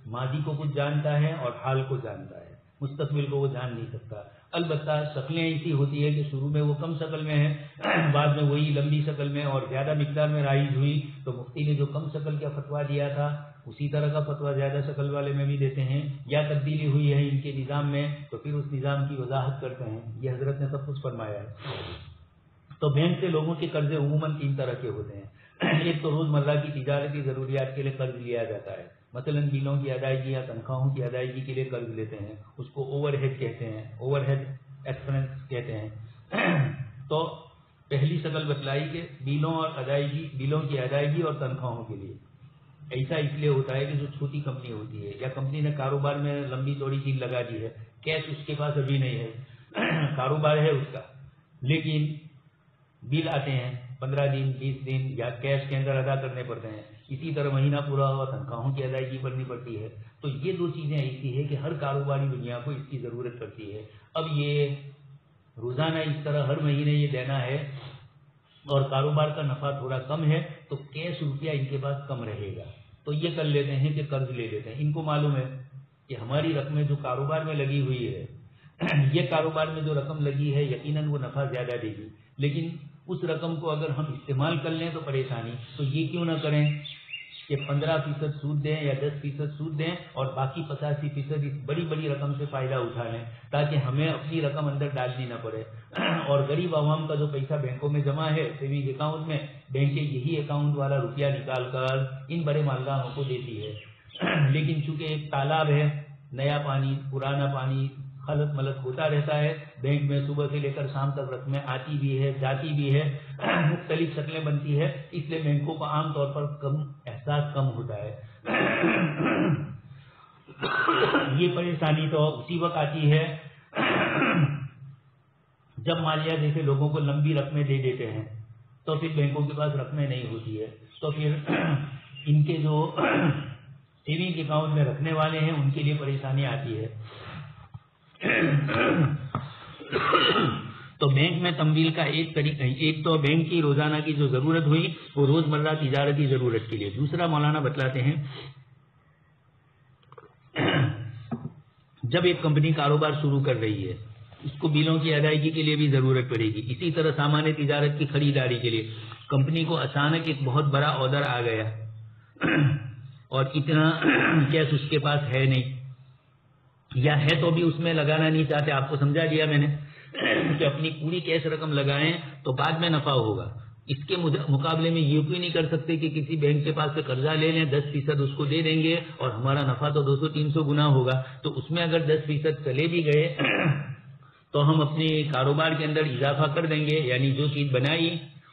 ماضی کو کچھ جانتا ہے اور حال کو جانتا ہے، مستقبل کو وہ جان نہیں سکتا. البتہ شکلیں ایسی ہوتی ہے کہ شروع میں وہ کم شکل میں ہے، بعد میں وہی لمبی شکل میں اور زیادہ مقدار میں رائج ہوئی تو مفتی نے جو کم شکل کا فتویٰ دیا تھا اسی طرح کا فتویٰ زیادہ شکل والے میں بھی دیتے ہیں، یا تبدیلی ہوئی ہے ان کے نظام میں تو پھر اس نظام کی وضاحت کرتے ہیں. یہ حضرت نے سب کچھ فرمایا ہے. تو بینک سے لوگوں کے قرضے عموماً 3 طرح کے ہوتے ہیں. ایک تو روزمرہ کی تجارتی ضروریات کے لیے قرض لیا جاتا ہے، مثلا بلوں کی ادائیگی یا تنخواہوں کی ادائیگی کے لیے قرض لیتے ہیں، اس کو اوور ہیڈ کہتے ہیں، اوور ہیڈ ایکسپنس کہتے ہیں. تو پہلی شکل بتلائی کہ بلوں کی ادائیگی اور تنخواہوں کے لیے. ایسا اس لیے ہوتا ہے کہ جو چھوٹی کمپنی ہوتی ہے یا کمپنی نے کاروبار میں لمبی چوڑی چیز لگا دی ہے، کیش اس کے پاس ابھی نہیں ہے، کاروبار ہے اس کا، لیکن بل آتے ہیں 15 دن 20 دن یا کیش کے اندر ادا کرنے پڑتے ہیں. اسی طرح مہینہ پورا ہوا تنخواہوں کی ادائیگی کرنی پڑتی ہے. تو یہ 2 چیزیں ایسی ہے کہ ہر کاروباری دنیا کو اس کی ضرورت پڑتی ہے. اب یہ روزانہ اس طرح ہر مہینے یہ دینا ہے اور کاروبار کا نفع تھوڑا کم ہے تو کیش روپیہ ان کے پاس کم رہے گا، تو یہ کر لیتے ہیں کہ قرض لے لیتے ہیں. ان کو معلوم ہے کہ ہماری رقمیں جو کاروبار میں لگی ہوئی ہے یہ کاروبار میں جو رقم لگی ہے یقیناً وہ نفع زیادہ دے گی، لیکن اس رقم کو اگر ہم استعمال کر لیں تو پریشانی. تو یہ کیوں نہ کریں کہ 15% سود دیں یا 10% سود دیں اور باقی 85% اس بڑی بڑی رقم سے فائدہ اٹھا لیں تاکہ ہمیں اپنی رقم اندر ڈالنی نہ پڑے. اور غریب عوام کا جو پیسہ بینکوں میں جمع ہے سیونگ اکاؤنٹ میں، بینکیں یہی اکاؤنٹ والا روپیہ نکال کر ان بڑے مالداروں کو دیتی ہے. لیکن چونکہ ایک تالاب ہے، نیا پانی پرانا پانی خلط ملط ہوتا رہتا ہے، بینک میں صبح سے لے کر شام تک رقمیں آتی بھی ہے جاتی بھی ہے، مختلف شکلیں بنتی ہے، اس لیے بینکوں کا عام طور پر احساس کم ہوتا ہے. یہ پریشانی تو اسی وقت آتی ہے جب مالیہ جیسے لوگوں کو لمبی رقمیں دے دیتے ہیں تو پھر بینکوں کے پاس رقمیں نہیں ہوتی ہے، تو پھر ان کے جو سیونگ اکاؤنٹ میں رکھنے والے ہیں ان کے لیے پریشانی آتی ہے۔ تو بینک میں تمویل کا ایک طریقہ، ایک تو بینک کی روزانہ کی جو ضرورت ہوئی وہ روزمرہ تجارتی ضرورت کے لیے، دوسرا مولانا بتلاتے ہیں جب ایک کمپنی کاروبار شروع کر رہی ہے اس کو بلوں کی ادائیگی کے لیے بھی ضرورت پڑے گی، اسی طرح سامان تجارت کی خریداری کے لیے کمپنی کو اچانک ایک بہت بڑا آرڈر آ گیا اور اتنا کیش اس کے پاس ہے نہیں، یا ہے تو بھی اس میں لگانا نہیں چاہتے، آپ کو سمجھا دیا میں نے کہ اپنی پوری کیش رقم لگائیں تو بعد میں نفع ہوگا، اس کے مقابلے میں یہ کوئی نہیں کر سکتے کہ کسی بینک کے پاس سے قرضہ لے لیں 10% اس کو دے دیں گے اور ہمارا نفع تو 200-300 گنا ہوگا، تو اس میں اگر 10% چلے بھی گئے تو ہم اپنے کاروبار کے اندر اضافہ کر دیں گے، یعنی جو چیز بنائی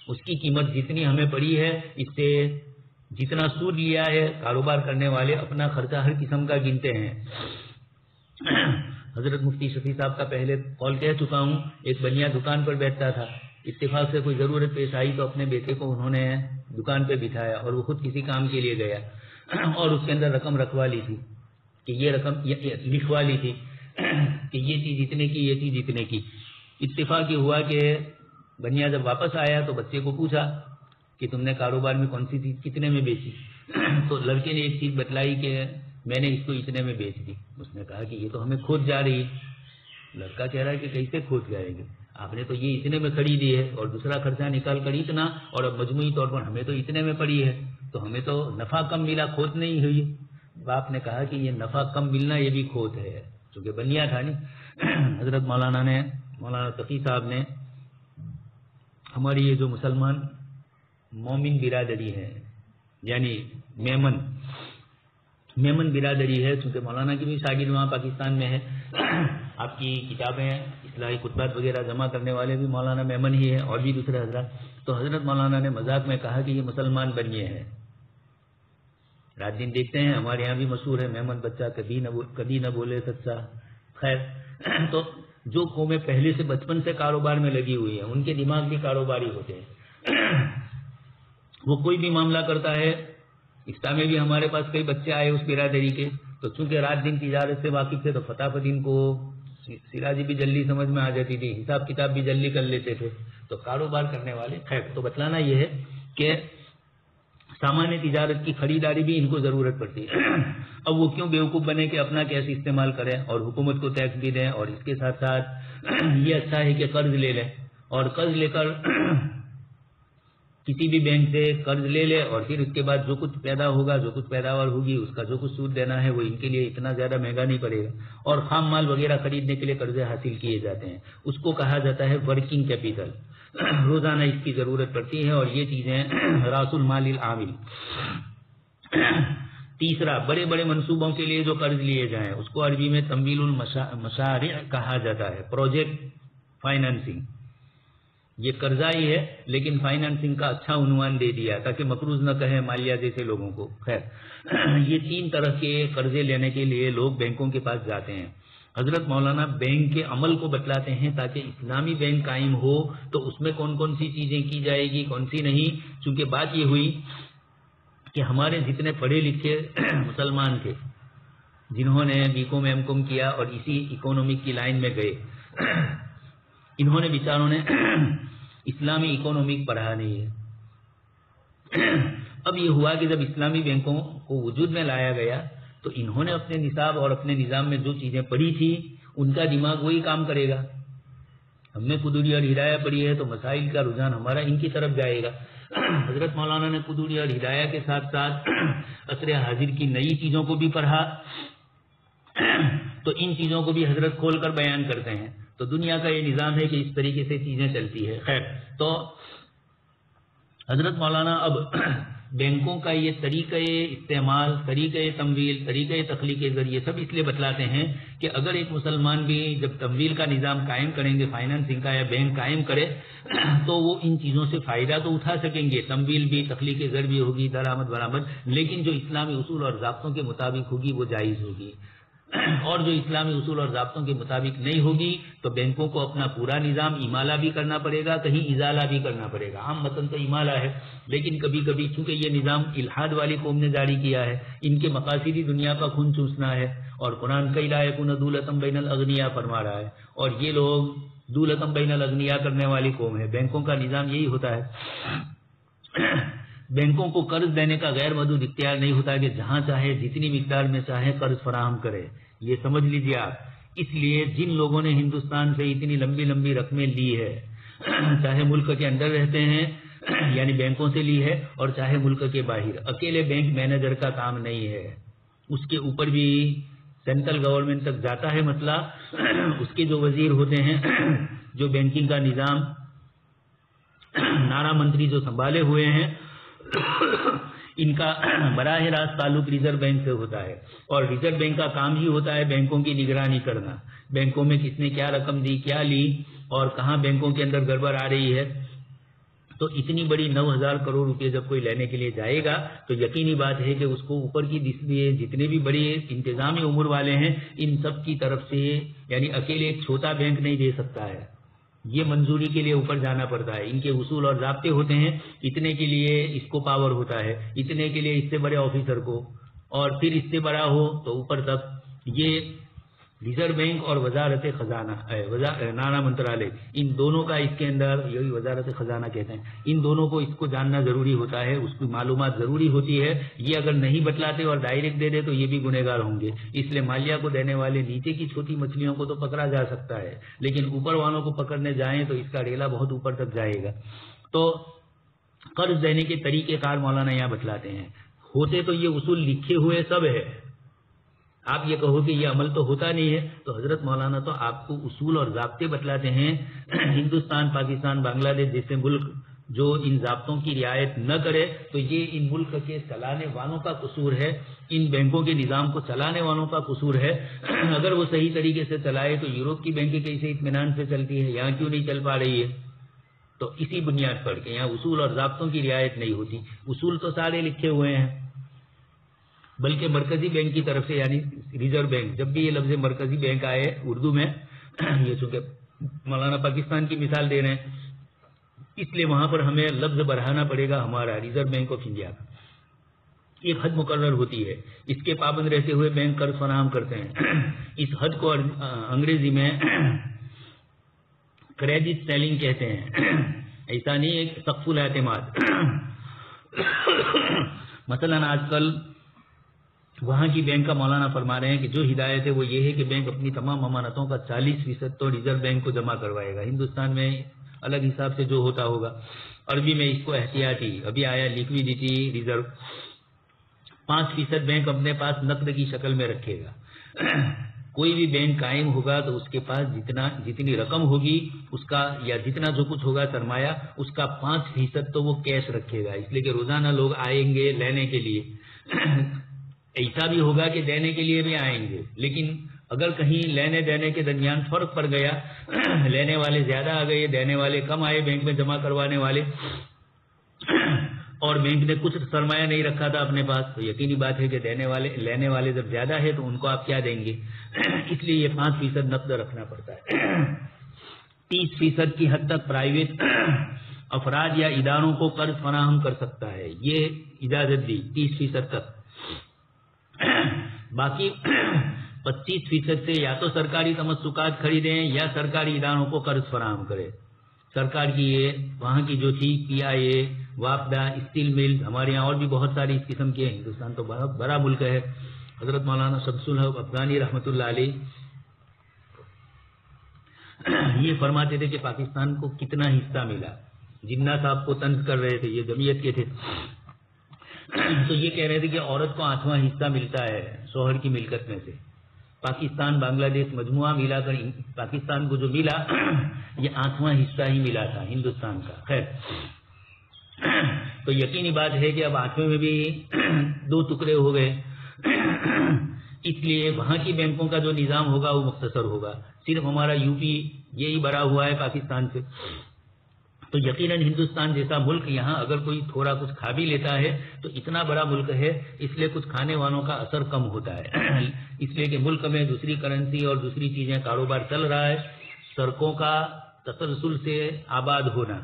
اس کی قیمت جتنی ہمیں پڑی ہے اس سے جتنا سود لیا ہے کاروبار کرنے والے اپنا خرچہ ہر قسم کا گنتے ہیں۔ حضرت مفتی شفیع صاحب کا پہلے قول کہہ چکا ہوں، ایک بنیا دکان پر بیٹھتا تھا، اتفاق سے کوئی ضرورت پیش آئی تو اپنے بیٹے کو انہوں نے دکان پہ بٹھایا اور وہ خود کسی کام کے لیے گیا اور اس کے اندر رقم رکھوا لی تھی کہ یہ رقم لکھوا لی تھی کہ یہ چیز اتنے کی، یہ چیز اتنے کی۔ اتفاق یہ ہوا کہ بنیا جب واپس آیا تو بچے کو پوچھا کہ تم نے کاروبار میں کون سی چیز کتنے میں بیچی، تو لڑکے نے ایک چیز بتلائی کہ میں نے اس کو اتنے میں بیچ دی۔ اس نے کہا کہ یہ تو ہمیں کھوٹ جا رہی ہے۔ لڑکا کہہ رہا ہے کہ کیسے کھوٹ جائے گی، آپ نے تو یہ اتنے میں خریدی ہے اور دوسرا خرچہ نکال کر اتنا، اور اب مجموعی طور پر ہمیں تو اتنے میں پڑی ہے، تو ہمیں تو نفع کم ملا، کھوٹ نہیں ہوئی۔ باپ نے کہا کہ یہ نفع کم ملنا یہ بھی کھوٹ ہے، چونکہ بنیا تھا نہیں۔ حضرت مولانا تقی صاحب نے ہماری یہ جو مسلمان مومن برادری ہے، یعنی میمن برادری ہے، چونکہ مولانا کی بھی شاگرد وہاں پاکستان میں ہے، آپ کی کتابیں اصلاحی خطبات وغیرہ جمع کرنے والے بھی مولانا میمن ہی ہے اور بھی دوسرے حضرات۔ تو حضرت مولانا نے مذاق میں کہا کہ یہ مسلمان بنیے ہیں، رات دن دیکھتے ہیں ہمارے یہاں بھی مشہور ہے میمن بچہ کبھی نہ بولے سچا۔ خیر، تو جو قومیں پہلے سے بچپن سے کاروبار میں لگی ہوئی ہیں ان کے دماغ بھی کاروباری ہوتے ہیں، وہ کوئی بھی معاملہ کرتا ہے۔ اسلام میں بھی ہمارے پاس کئی بچے آئے اس برادری کے، تو چونکہ رات دن تجارت سے واقف تھے تو فٹافٹ ان کو سراجی بھی جلدی سمجھ میں آ جاتی تھی، حساب کتاب بھی جلدی کر لیتے تھے، تو کاروبار کرنے والے۔ خیر، تو بتلانا یہ ہے کہ سامان تجارت کی خریداری بھی ان کو ضرورت پڑتی ہے۔ اب وہ کیوں بیوقوف بنے کہ اپنا کیسے استعمال کریں اور حکومت کو ٹیکس بھی دیں، اور اس کے ساتھ ساتھ یہ اچھا ہے کہ قرض لے لیں، اور قرض لے کر کسی بھی بینک سے قرض لے لے اور پھر اس کے بعد جو کچھ پیدا ہوگا، جو کچھ پیداوار ہوگی، اس کا جو کچھ سود دینا ہے وہ ان کے لیے اتنا زیادہ مہنگا نہیں پڑے گا، اور خام مال وغیرہ خریدنے کے لیے قرضے حاصل کیے جاتے ہیں، اس کو کہا جاتا ہے ورکنگ کیپیٹل۔ روزانہ اس کی ضرورت پڑتی ہے اور یہ چیزیں راس المال العامل۔ تیسرا، بڑے بڑے منصوبوں کے لیے جو قرض لیے جائیں اس کو عربی میں تمویل المشارع کہا جاتا ہے، پروجیکٹ فائنانسنگ۔ یہ قرضہ ہی ہے لیکن فائنانسنگ کا اچھا عنوان دے دیا تاکہ مقروض نہ کہیں مالیہ جیسے لوگوں کو۔ خیر، یہ تین طرح کے قرضے لینے کے لیے لوگ بینکوں کے پاس جاتے ہیں۔ حضرت مولانا بینک کے عمل کو بتلاتے ہیں تاکہ اسلامی بینک قائم ہو تو اس میں کون کون سی چیزیں کی جائے گی، کون سی نہیں، چونکہ بات یہ ہوئی کہ ہمارے جتنے پڑھے لکھے مسلمان تھے جنہوں نے BCom M.Com کیا اور اسی اکونومک کی لائن میں گئے، انہوں نے بیچاروں نے اسلامی اکونومک پڑھا نہیں ہے۔ اب یہ ہوا کہ جب اسلامی بینکوں کو وجود میں لایا گیا تو انہوں نے اپنے نصاب اور اپنے نظام میں جو چیزیں پڑھی تھی ان کا دماغ وہی کام کرے گا۔ ہم نے قدوری اور ہدایہ پڑھی ہے تو مسائل کا رجحان ہمارا ان کی طرف جائے گا۔ حضرت مولانا نے قدوری اور ہدایہ کے ساتھ ساتھ عصر حاضر کی نئی چیزوں کو بھی پڑھا، تو ان چیزوں کو بھی حضرت کھول کر بیان کرتے ہیں۔ تو دنیا کا یہ نظام ہے کہ اس طریقے سے چیزیں چلتی ہے۔ خیر، تو حضرت مولانا اب بینکوں کا یہ طریقہ استعمال، طریقہ تمویل، طریقہ تخلیق کے ذریعے سب اس لیے بتلاتے ہیں کہ اگر ایک مسلمان بھی جب تمویل کا نظام قائم کریں گے، فائنانسنگ کا یا بینک قائم کرے، تو وہ ان چیزوں سے فائدہ تو اٹھا سکیں گے، تمویل بھی، تخلیق زر بھی ہوگی، درآمد برآمد، لیکن جو اسلامی اصول اور ضابطوں کے مطابق ہوگی وہ جائز ہوگی۔ اور جو اسلامی اصول اور ضابطوں کے مطابق نہیں ہوگی تو بینکوں کو اپنا پورا نظام امالہ بھی کرنا پڑے گا، کہیں ازالہ بھی کرنا پڑے گا۔ عام متن تو امالہ ہے، لیکن کبھی کبھی چونکہ یہ نظام الحاد والی قوم نے جاری کیا ہے، ان کے مقاصدی دنیا کا خون چوسنا ہے، اور قرآن کئی لا یکون دولتم بین الاغنیاء فرما رہا ہے، اور یہ لوگ دولتم بین الاغنیاء کرنے والی قوم ہے۔ بینکوں کا نظام یہی ہوتا ہے، بینکوں کو قرض دینے کا غیر محدود اختیار نہیں ہوتا کہ جہاں چاہے جتنی مقدار میں چاہے قرض فراہم کرے، یہ سمجھ لیجیے آپ۔ اس لیے جن لوگوں نے ہندوستان سے اتنی لمبی لمبی رقمیں لی ہے، چاہے ملک کے اندر رہتے ہیں یعنی بینکوں سے لی ہے، اور چاہے ملک کے باہر، اکیلے بینک مینیجر کا کام نہیں ہے، اس کے اوپر بھی سینٹرل گورنمنٹ تک جاتا ہے مسئلہ۔ اس کے جو وزیر ہوتے ہیں، جو بینکنگ کا نظام نارا منتری جو سنبھالے ہوئے ہیں، ان کا براہ راست تعلق ریزرو بینک سے ہوتا ہے، اور ریزرو بینک کا کام ہی ہوتا ہے بینکوں کی نگرانی کرنا، بینکوں میں کس نے کیا رقم دی، کیا لی، اور کہاں بینکوں کے اندر گڑبڑ آ رہی ہے۔ تو اتنی بڑی 9,000 کروڑ روپے جب کوئی لینے کے لیے جائے گا تو یقینی بات ہے کہ اس کو اوپر کی جتنے بھی بڑے انتظامی امور والے ہیں، ان سب کی طرف سے، یعنی اکیلے ایک چھوٹا بینک نہیں دے سکتا ہے، یہ منظوری کے لیے اوپر جانا پڑتا ہے، ان کے اصول اور ضابطے ہوتے ہیں، اتنے کے لیے اس کو پاور ہوتا ہے، اتنے کے لیے اس سے بڑے آفیسر کو، اور پھر اس سے بڑا ہو تو اوپر تک۔ یہ ریزرو بینک اور وزارت خزانہ نانا منترالیہ، ان دونوں کا اس کے اندر، یہی وزارت خزانہ کہتے ہیں، ان دونوں کو اس کو جاننا ضروری ہوتا ہے، اس کی معلومات ضروری ہوتی ہے۔ یہ اگر نہیں بتلاتے اور ڈائریکٹ دے دے تو یہ بھی گنہگار ہوں گے، اس لیے مالیہ کو دینے والے نیچے کی چھوٹی مچھلیوں کو تو پکڑا جا سکتا ہے، لیکن اوپر والوں کو پکڑنے جائیں تو اس کا ریلا بہت اوپر تک جائے گا۔ تو قرض دینے کے طریقہ کار مولانا یہاں بتلاتے ہیں، ہوتے تو یہ اصول لکھے ہوئے سب ہے، آپ یہ کہو کہ یہ عمل تو ہوتا نہیں ہے، تو حضرت مولانا تو آپ کو اصول اور ضابطے بتلاتے ہیں۔ ہندوستان، پاکستان، بنگلہ دیش جیسے ملک جو ان ضابطوں کی رعایت نہ کرے تو یہ ان ملک کے چلانے والوں کا قصور ہے، ان بینکوں کے نظام کو چلانے والوں کا قصور ہے۔ اگر وہ صحیح طریقے سے چلائے تو یورپ کی بینکیں کیسے اطمینان سے چلتی ہے، یہاں کیوں نہیں چل پا رہی ہے؟ تو اسی بنیاد پر کہ یہاں اصول اور ضابطوں کی رعایت نہیں ہوتی۔ اصول تو سارے لکھے ہوئے ہیں، بلکہ مرکزی بینک کی طرف سے، یعنی ریزرو بینک، جب بھی یہ لفظ مرکزی بینک آئے اردو میں، یہ چونکہ مولانا پاکستان کی مثال دے رہے ہیں اس لیے وہاں پر ہمیں لفظ بڑھانا پڑے گا ہمارا ریزرو بینک آف انڈیا کا۔ ایک حد مقرر ہوتی ہے، اس کے پابند رہتے ہوئے بینک قرض فراہم کرتے ہیں۔ اس حد کو انگریزی میں کریڈٹ سیلنگ کہتے ہیں، ایسا نہیں ہے کہ سقف الاعتماد۔ مثلا آج کل وہاں کی بینک کا مولانا فرما رہے ہیں کہ جو ہدایت ہے وہ یہ ہے کہ بینک اپنی تمام امانتوں کا 40% تو ریزرو بینک کو جمع کروائے گا۔ ہندوستان میں الگ حساب سے جو ہوتا ہوگا، عربی میں اس کو احتیاطی، ابھی آیا لیکویڈیٹی ریزرو، 5% بینک اپنے پاس نقد کی شکل میں رکھے گا۔ کوئی بھی بینک قائم ہوگا تو اس کے پاس جتنی رقم ہوگی اس کا، یا جتنا جو کچھ ہوگا سرمایہ، اس کا 5% تو وہ کیش رکھے گا، اس لیے کہ روزانہ لوگ آئیں گے لینے کے لیے۔ ایسا بھی ہوگا کہ دینے کے لیے بھی آئیں گے، لیکن اگر کہیں لینے دینے کے درمیان فرق پڑ گیا، لینے والے زیادہ آ گئے، دینے والے کم آئے بینک میں جمع کروانے والے، اور بینک نے کچھ سرمایہ نہیں رکھا تھا اپنے پاس، تو یقینی بات ہے کہ لینے والے جب زیادہ ہے تو ان کو آپ کیا دیں گے؟ اس لیے یہ 5% نقد رکھنا پڑتا ہے۔ 30% کی حد تک پرائیویٹ افراد یا اداروں کو قرض فراہم کر سکتا ہے، یہ اجازت دی 30% تک۔ باقی 25% سے یا تو سرکاری تمسکات خریدیں یا سرکاری اداروں کو قرض فراہم کرے۔ سرکار کی یہ وہاں کی جو تھی PIA، وافدہ، اسٹیل مل، ہمارے یہاں اور بھی بہت ساری اس قسم کے، ہندوستان تو بہت بڑا ملک ہے۔ حضرت مولانا شمس الحق افغانی رحمۃ اللہ علیہ یہ فرماتے تھے کہ پاکستان کو کتنا حصہ ملا، جنہ صاحب کو طنز کر رہے تھے، یہ جمعیت کے تھے، تو یہ کہہ رہے تھے کہ عورت کو 8واں حصہ ملتا ہے شوہر کی ملکت میں سے۔ پاکستان بنگلہ دیش مجموعہ ملا کر پاکستان کو جو ملا یہ 8واں حصہ ہی ملا تھا ہندوستان کا۔ خیر، تو یقینی بات ہے کہ اب 8ویں میں بھی 2 ٹکڑے ہو گئے، اس لیے وہاں کی بینکوں کا جو نظام ہوگا وہ مختصر ہوگا۔ صرف ہمارا UP یہی بڑا ہوا ہے پاکستان سے، تو یقیناً ہندوستان جیسا ملک یہاں اگر کوئی تھوڑا کچھ کھا بھی لیتا ہے تو اتنا بڑا ملک ہے، اس لیے کچھ کھانے والوں کا اثر کم ہوتا ہے، اس لیے کہ ملک میں دوسری کرنسی اور دوسری چیزیں کاروبار چل رہا ہے. سڑکوں کا تسلسل سے آباد ہونا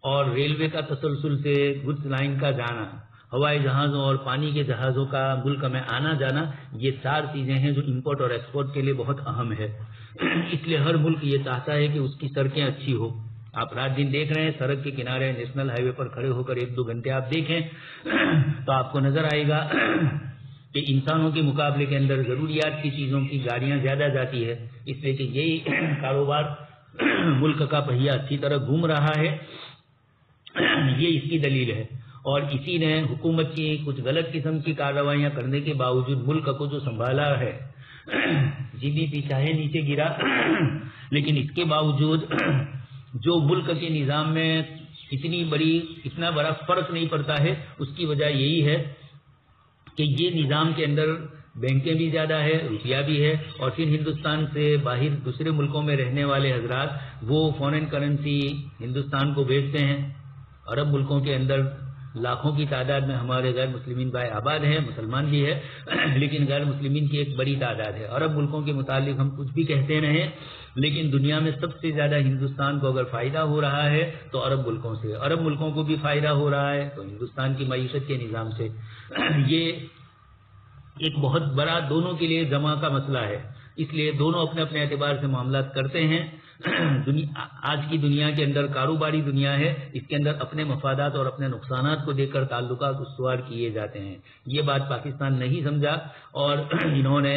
اور ریلوے کا تسلسل سے گڈس لائن کا جانا، ہوائی جہازوں اور پانی کے جہازوں کا ملک میں آنا جانا، یہ 4 چیزیں ہیں جو امپورٹ اور ایکسپورٹ کے لیے بہت اہم ہے. اس لیے ہر ملک یہ چاہتا ہے کہ اس کی سڑکیں اچھی ہو. آپ رات دن دیکھ رہے ہیں سڑک کے کنارے نیشنل ہائی وے پر کھڑے ہو کر 1-2 گھنٹے آپ دیکھیں تو آپ کو نظر آئے گا کہ انسانوں کے مقابلے کے اندر ضروریات کی چیزوں کی گاڑیاں زیادہ جاتی ہے، اس لیے کہ یہی کاروبار ملک کا پہیہ اچھی طرح گھوم رہا ہے. یہ اس کی دلیل ہے. اور اسی نے حکومت کی کچھ غلط قسم کی کارروائیاں کرنے کے باوجود ملک کو جو سنبھالا ہے، جی ڈی پی چاہے نیچے گرا لیکن اس کے باوجود جو ملک کے نظام میں اتنا بڑا فرق نہیں پڑتا ہے، اس کی وجہ یہی ہے کہ یہ نظام کے اندر بینکیں بھی زیادہ ہے، روپیہ بھی ہے، اور پھر ہندوستان سے باہر دوسرے ملکوں میں رہنے والے حضرات وہ فارن کرنسی ہندوستان کو بھیجتے ہیں. عرب ملکوں کے اندر لاکھوں کی تعداد میں ہمارے غیر مسلمین بھائی آباد ہیں، مسلمان بھی ہے، لیکن غیر مسلمین کی ایک بڑی تعداد ہے. عرب ملکوں کے متعلق ہم کچھ بھی کہتے رہیں، لیکن دنیا میں سب سے زیادہ ہندوستان کو اگر فائدہ ہو رہا ہے تو عرب ملکوں سے، عرب ملکوں کو بھی فائدہ ہو رہا ہے تو ہندوستان کی معیشت کے نظام سے. یہ ایک بہت بڑا دونوں کے لیے جمع کا مسئلہ ہے، اس لیے دونوں اپنے اپنے اعتبار سے معاملات کرتے ہیں. آج کی دنیا کے اندر کاروباری دنیا ہے، اس کے اندر اپنے مفادات اور اپنے نقصانات کو دیکھ کر تعلقات استوار کیے جاتے ہیں. یہ بات پاکستان نہیں سمجھا اور انہوں نے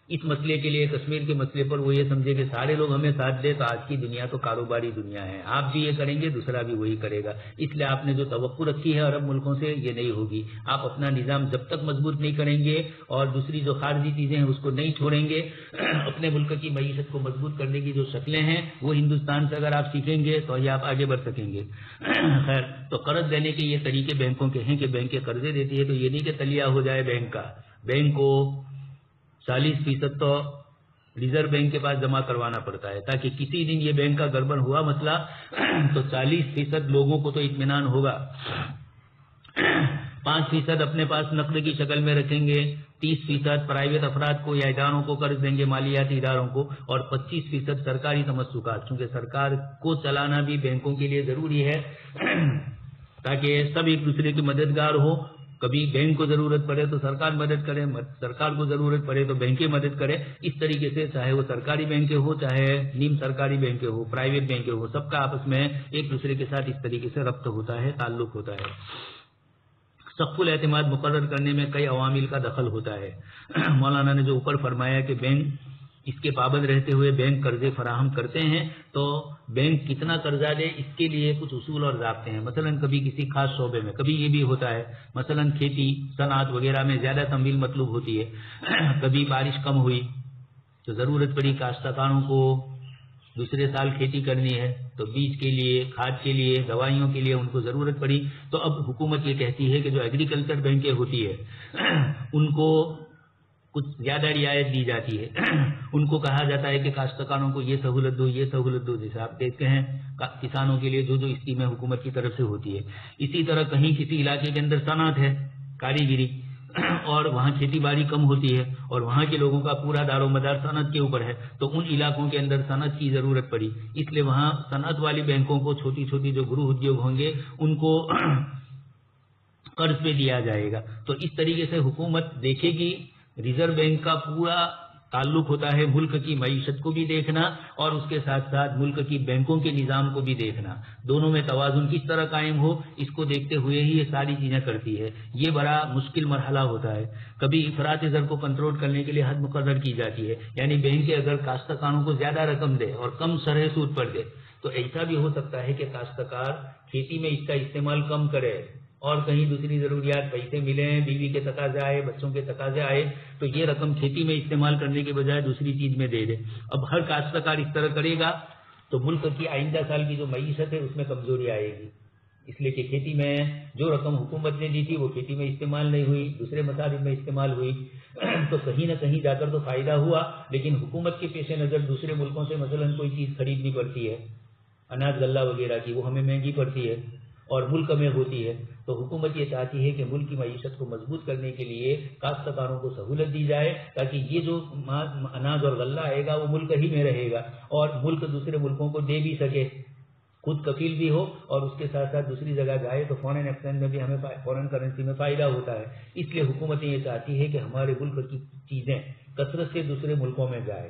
اس مسئلے کے لیے، کشمیر کے مسئلے پر وہ یہ سمجھے کہ سارے لوگ ہمیں ساتھ دے تو آج کی دنیا تو کاروباری دنیا ہے، آپ بھی یہ کریں گے دوسرا بھی وہی کرے گا. اس لیے آپ نے جو توقع رکھی ہے عرب ملکوں سے یہ نہیں ہوگی. آپ اپنا نظام جب تک مضبوط نہیں کریں گے اور دوسری جو خارجی چیزیں ہیں اس کو نہیں چھوڑیں گے، اپنے ملک کی معیشت کو مضبوط کرنے کی جو شکلیں ہیں وہ ہندوستان سے اگر آپ سیکھیں گے تو یہ آپ آگے بڑھ سکیں گے. خیر، تو قرض دینے کے یہ طریقے بینکوں کے ہیں کہ بینکیں قرضے دیتی ہے تو یہ نہیں کہ تلیا ہو جائے بینک کا. بینک کو 40% تو ریزرو بینک کے پاس جمع کروانا پڑتا ہے تاکہ کسی دن یہ بینک کا گڑبڑ ہوا مسئلہ تو 40% لوگوں کو تو اطمینان ہوگا. 5% اپنے پاس نقد کی شکل میں رکھیں گے، 30% پرائیویٹ افراد کو یا اداروں کو قرض دیں گے، مالیاتی اداروں کو، اور 25% سرکاری تمسکات، چونکہ سرکار کو چلانا بھی بینکوں کے لیے ضروری ہے تاکہ سب ایک دوسرے کی مددگار ہو. کبھی بینک کو ضرورت پڑے تو سرکار مدد کرے، سرکار کو ضرورت پڑے تو بینکیں مدد کرے. اس طریقے سے چاہے وہ سرکاری بینکیں ہو چاہے نیم سرکاری بینکیں ہو، پرائیویٹ بینکیں ہو، سب کا آپس میں ایک دوسرے کے ساتھ اس طریقے سے ربط ہوتا ہے، تعلق ہوتا ہے. سقف الاعتماد مقرر کرنے میں کئی عوامل کا دخل ہوتا ہے. مولانا نے جو اوپر فرمایا کہ بینک اس کے پابند رہتے ہوئے بینک قرضے فراہم کرتے ہیں تو بینک کتنا قرضہ دے اس کے لیے کچھ اصول اور ضابطے ہیں. مثلا کبھی کسی خاص شعبے میں، کبھی یہ بھی ہوتا ہے مثلا کھیتی صنعت وغیرہ میں زیادہ تمویل مطلوب ہوتی ہے، کبھی بارش کم ہوئی تو ضرورت پڑی کاشتکاروں کو دوسرے سال کھیتی کرنی ہے تو بیج کے لیے، کھاد کے لیے، دوائیوں کے لیے ان کو ضرورت پڑی تو اب حکومت یہ کہتی ہے کہ جو ایگریکلچر بینکیں ہوتی ہے ان کو کچھ زیادہ رعایت دی جاتی ہے. ان کو کہا جاتا ہے کہ کاشتکاروں کو یہ سہولت دو، یہ سہولت دو، جیسے آپ دیکھتے ہیں کسانوں کے لیے جو جو اسکیمیں حکومت کی طرف سے ہوتی ہے. اسی طرح کہیں کسی علاقے کے اندر صنعت ہے، کاریگری، اور وہاں کھیتی باڑی کم ہوتی ہے اور وہاں کے لوگوں کا پورا دار و مدار صنعت کے اوپر ہے تو ان علاقوں کے اندر صنعت کی ضرورت پڑی، اس لیے وہاں صنعت والی بینکوں کو چھوٹی چھوٹی جو گروہ ادیوگ ہوں گے ان کو قرض پہ دیا جائے گا. تو اس طریقے سے حکومت دیکھے گی. ریزرو بینک کا پورا تعلق ہوتا ہے ملک کی معیشت کو بھی دیکھنا اور اس کے ساتھ ساتھ ملک کی بینکوں کے نظام کو بھی دیکھنا. دونوں میں توازن کس طرح قائم ہو اس کو دیکھتے ہوئے ہی یہ ساری چیزیں کرتی ہے. یہ بڑا مشکل مرحلہ ہوتا ہے. کبھی افراط زر کو کنٹرول کرنے کے لیے حد مقرر کی جاتی ہے، یعنی بینک اگر کاشتکاروں کو زیادہ رقم دے اور کم شرح سود پر دے تو ایسا بھی ہو سکتا ہے کہ کاشتکار کھیتی میں اس کا استعمال کم کرے اور کہیں دوسری ضروریات، پیسے ملیں، بیوی کے تقاضے آئے، بچوں کے تقاضے آئے تو یہ رقم کھیتی میں استعمال کرنے کے بجائے دوسری چیز میں دے دے. اب ہر کاشتکار اس طرح کرے گا تو ملک کی آئندہ سال کی جو معیشت ہے اس میں کمزوری آئے گی. اس لیے کہ کھیتی میں جو رقم حکومت نے دی تھی وہ کھیتی میں استعمال نہیں ہوئی، دوسرے مصارف میں استعمال ہوئی، تو کہیں نہ کہیں جا کر تو فائدہ ہوا، لیکن حکومت کے پیش نظر دوسرے ملکوں سے مثلا کوئی چیز خریدنی پڑتی ہے، اناج غلہ وغیرہ کی، وہ ہمیں مہنگی پڑتی ہے اور ملک میں ہوتی ہے، تو حکومت یہ چاہتی ہے کہ ملک کی معیشت کو مضبوط کرنے کے لیے کاشتکاروں کو سہولت دی جائے، تاکہ یہ جو اناج اور غلہ آئے گا وہ ملک ہی میں رہے گا اور ملک دوسرے ملکوں کو دے بھی سکے، خود کفیل بھی ہو، اور اس کے ساتھ ساتھ دوسری جگہ جائے تو فارن ایکسچینج میں بھی ہمیں فارن کرنسی میں فائدہ ہوتا ہے۔ اس لیے حکومتیں یہ چاہتی ہے کہ ہمارے ملک کی چیزیں کثرت سے دوسرے ملکوں میں جائے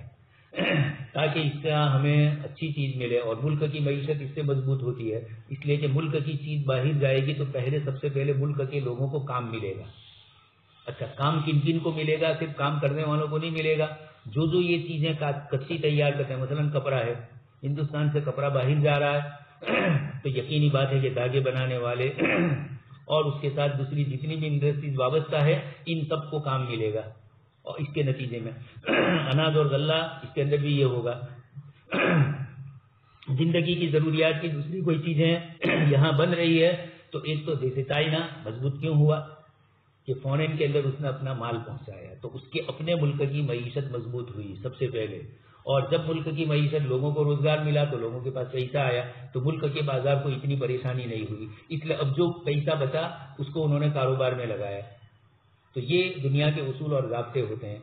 تاکہ اس سے ہمیں اچھی چیز ملے اور ملک کی معیشت اس سے مضبوط ہوتی ہے، اس لیے کہ ملک کی چیز باہر جائے گی تو سب سے پہلے ملک کے لوگوں کو کام ملے گا۔ اچھا، کام کن کن کو ملے گا؟ صرف کام کرنے والوں کو نہیں ملے گا، جو یہ چیزیں کچی تیار کرتے ہیں، مثلا کپڑا ہے، ہندوستان سے کپڑا باہر جا رہا ہے تو یقینی بات ہے کہ دھاگے بنانے والے اور اس کے ساتھ دوسری جتنی بھی انڈسٹریز وابستہ ہے ان سب کو کام ملے گا، اور اس کے نتیجے میں اناج اور غلہ اس کے اندر بھی یہ ہوگا۔ زندگی کی ضروریات کی دوسری کوئی چیزیں یہاں بن رہی ہے تو ایک تو جیسے چائنا مضبوط کیوں ہوا کہ فارن کے اندر اس نے اپنا مال پہنچایا تو اس کے اپنے ملک کی معیشت مضبوط ہوئی سب سے پہلے، اور جب ملک کی معیشت لوگوں کو روزگار ملا تو لوگوں کے پاس پیسہ آیا تو ملک کے بازار کو اتنی پریشانی نہیں ہوئی، اس لیے اب جو پیسہ بچا اس کو انہوں نے کاروبار میں لگایا۔ تو یہ دنیا کے اصول اور ضابطے ہوتے ہیں۔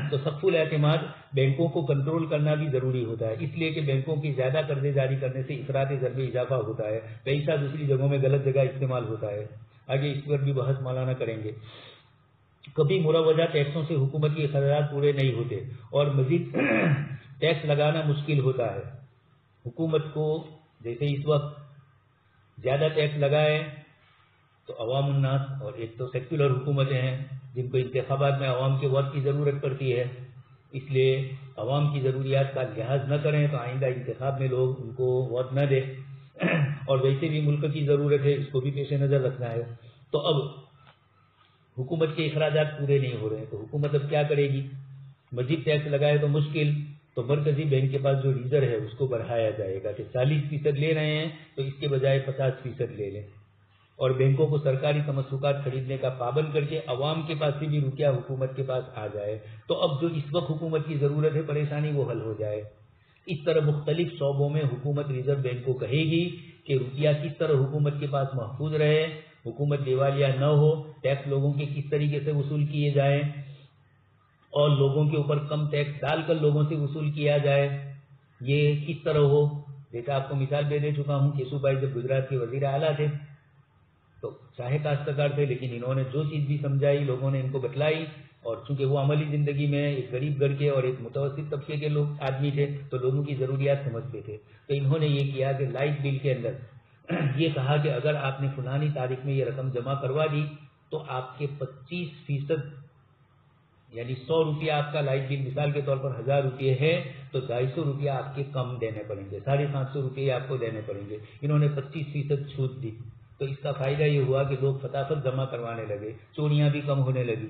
تو سقف الاعتماد بینکوں کو کنٹرول کرنا بھی ضروری ہوتا ہے، اس لیے کہ بینکوں کی زیادہ قرضے جاری کرنے سے افراط زر میں اضافہ ہوتا ہے، پیسہ دوسری جگہوں میں غلط جگہ استعمال ہوتا ہے۔ آگے اس پر بھی بحث مولانا کریں گے۔ کبھی مروجہ ٹیکسوں سے حکومت کے اخراجات پورے نہیں ہوتے اور مزید ٹیکس لگانا مشکل ہوتا ہے۔ حکومت کو جیسے اس وقت زیادہ ٹیکس لگائے تو عوام الناس، اور ایک تو سیکولر حکومتیں ہیں جن کو انتخابات میں عوام کے ووٹ کی ضرورت پڑتی ہے، اس لیے عوام کی ضروریات کا لحاظ نہ کریں تو آئندہ انتخاب میں لوگ ان کو ووٹ نہ دیں، اور ویسے بھی ملک کی ضرورت ہے، اس کو بھی پیش نظر رکھنا ہے۔ تو اب حکومت کے اخراجات پورے نہیں ہو رہے ہیں تو حکومت اب کیا کرے گی؟ مزید ٹیکس لگائے تو مشکل، تو مرکزی بینک کے پاس جو ریزرو ہے اس کو بڑھایا جائے گا کہ 40% لے رہے ہیں تو اس کے بجائے 50% لے لیں، اور بینکوں کو سرکاری تمسکات خریدنے کا پابند کر کے عوام کے پاس سے بھی روپیہ حکومت کے پاس آ جائے، تو اب جو اس وقت حکومت کی ضرورت ہے پریشانی وہ حل ہو جائے۔ اس طرح مختلف شعبوں میں حکومت ریزرو بینک کو کہے گی کہ روپیہ کس طرح حکومت کے پاس محفوظ رہے، حکومت دیوالیہ نہ ہو، ٹیکس لوگوں کے کس طریقے سے وصول کیے جائیں اور لوگوں کے اوپر کم ٹیکس ڈال کر لوگوں سے وصول کیا جائے، یہ کس طرح ہو۔ جیسا آپ کو مثال دے چکا ہوں، کیشو بھائی جب گجرات کے وزیر اعلیٰ تھے تو چاہے کاشتکار تھے لیکن انہوں نے جو چیز بھی سمجھائی لوگوں نے ان کو بتلائی، اور چونکہ وہ عملی زندگی میں ایک غریب گھر کے اور ایک متوسط طبقے کے لوگ آدمی تھے تو لوگوں کی ضروریات سمجھتے تھے، تو انہوں نے یہ کیا کہ لائٹ بل کے اندر یہ کہا کہ اگر آپ نے فلانی تاریخ میں یہ رقم جمع کروا دی تو آپ کے 25% یعنی 100 روپیہ آپ کا لائٹ بل مثال کے طور پر 1000 روپے ہے تو 250 روپیہ آپ کے کم دینے پڑیں گے، 750 روپے آپ کو دینے پڑیں گے۔ انہوں نے 25% چھوٹ دی تو اس کا فائدہ یہ ہوا کہ لوگ فٹافٹ جمع کروانے لگے، چوریاں بھی کم ہونے لگی،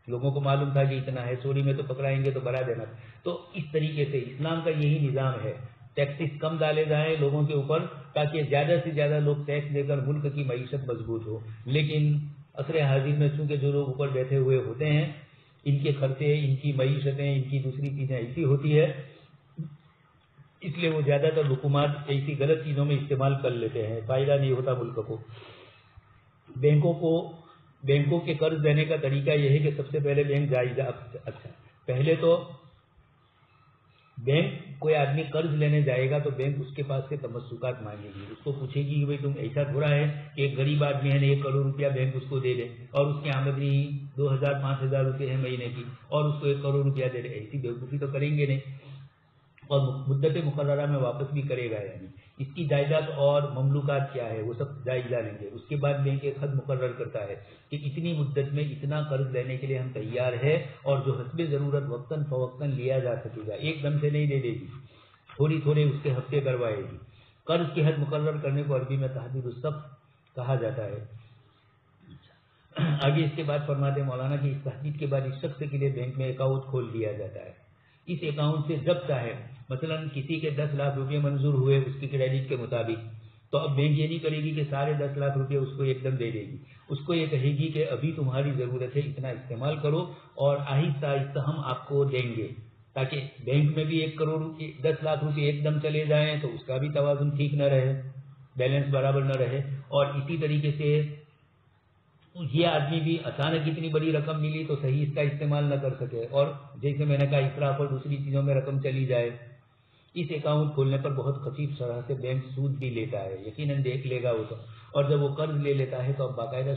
لوگوں کو معلوم تھا کہ اتنا ہے، چوری میں تو پکڑائیں گے تو بڑھا دینا۔ تو اس طریقے سے اسلام کا یہی نظام ہے، ٹیکسز کم ڈالے جائیں لوگوں کے اوپر تاکہ زیادہ سے زیادہ لوگ ٹیکس دے کر ملک کی معیشت مضبوط ہو، لیکن عصر حاضر میں چونکہ جو لوگ اوپر بیٹھے ہوئے ہوتے ہیں ان کے خرچے، ان کی معیشتیں، ان کی دوسری چیزیں ایسی ہوتی ہے، اس لیے وہ زیادہ تر حکومات ایسی غلط چیزوں میں استعمال کر لیتے ہیں، فائدہ نہیں ہوتا ملک کو۔ بینکوں کے قرض دینے کا طریقہ یہ ہے کہ سب سے پہلے بینک جائزہ، اچھا پہلے تو بینک کوئی آدمی قرض لینے جائے گا تو بینک اس کے پاس سے تمسکات مانگے گی، اس کو پوچھے گی کہ بھائی تم ایسا تھوڑا ہے کہ ایک غریب آدمی ہے نا 1 کروڑ روپیہ بینک اس کو دے دے اور اس کی آمدنی 2000-5000 روپے ہے مہینے کی اور اس کو 1 کروڑ روپیہ دے دے، ایسی بیوقوفی تو کریں گے نہیں، اور مدت مقررہ میں واپس بھی کرے گا، یعنی اس کی جائیداد اور مملوکات کیا ہے وہ سب جائزہ لیں گے۔ اس کے بعد بینک ایک حد مقرر کرتا ہے کہ اتنی مدت میں اتنا قرض لینے کے لیے ہم تیار ہے، اور جو حسب ضرورت وقتاً فوقتاً لیا جا سکے گا، ایک دم سے نہیں دے دے گی، تھوڑی تھوڑے اس کے ہفتے کروائے گی۔ قرض کی حد مقرر کرنے کو عربی میں تحدید السقف کہا جاتا ہے۔ آگے اس کے بعد فرماتے مولانا کہ اس تحدید کے بعد اس شخص کے لیے بینک میں اکاؤنٹ کھول دیا جاتا ہے، اس اکاؤنٹ سے جب چاہے مثلا کسی کے 10 لاکھ روپے منظور ہوئے اس کی کریڈٹ کے مطابق تو اب بینک یہ نہیں کرے گی کہ سارے 10 لاکھ روپے اس کو ایک دم دے دے گی، اس کو یہ کہے گی کہ ابھی تمہاری ضرورت ہے، اتنا استعمال کرو اور آہستہ آہستہ ہم آپ کو دیں گے، تاکہ بینک میں بھی 10 لاکھ روپے ایک دم چلے جائیں تو اس کا بھی توازن ٹھیک نہ رہے، بیلنس برابر نہ رہے، اور اسی طریقے سے یہ آدمی بھی اچانک اتنی بڑی رقم ملی تو صحیح اس کا استعمال نہ کر سکے، اور جیسے میں نے کہا اسراف اور دوسری چیزوں میں رقم چلی جائے۔ اس اکاؤنٹ کھولنے پر بہت خفیف شرح سے بینک سود بھی لیتا ہے، یقیناً دیکھ لے گا وہ تو، اور جب وہ قرض لے لیتا ہے تو اب باقاعدہ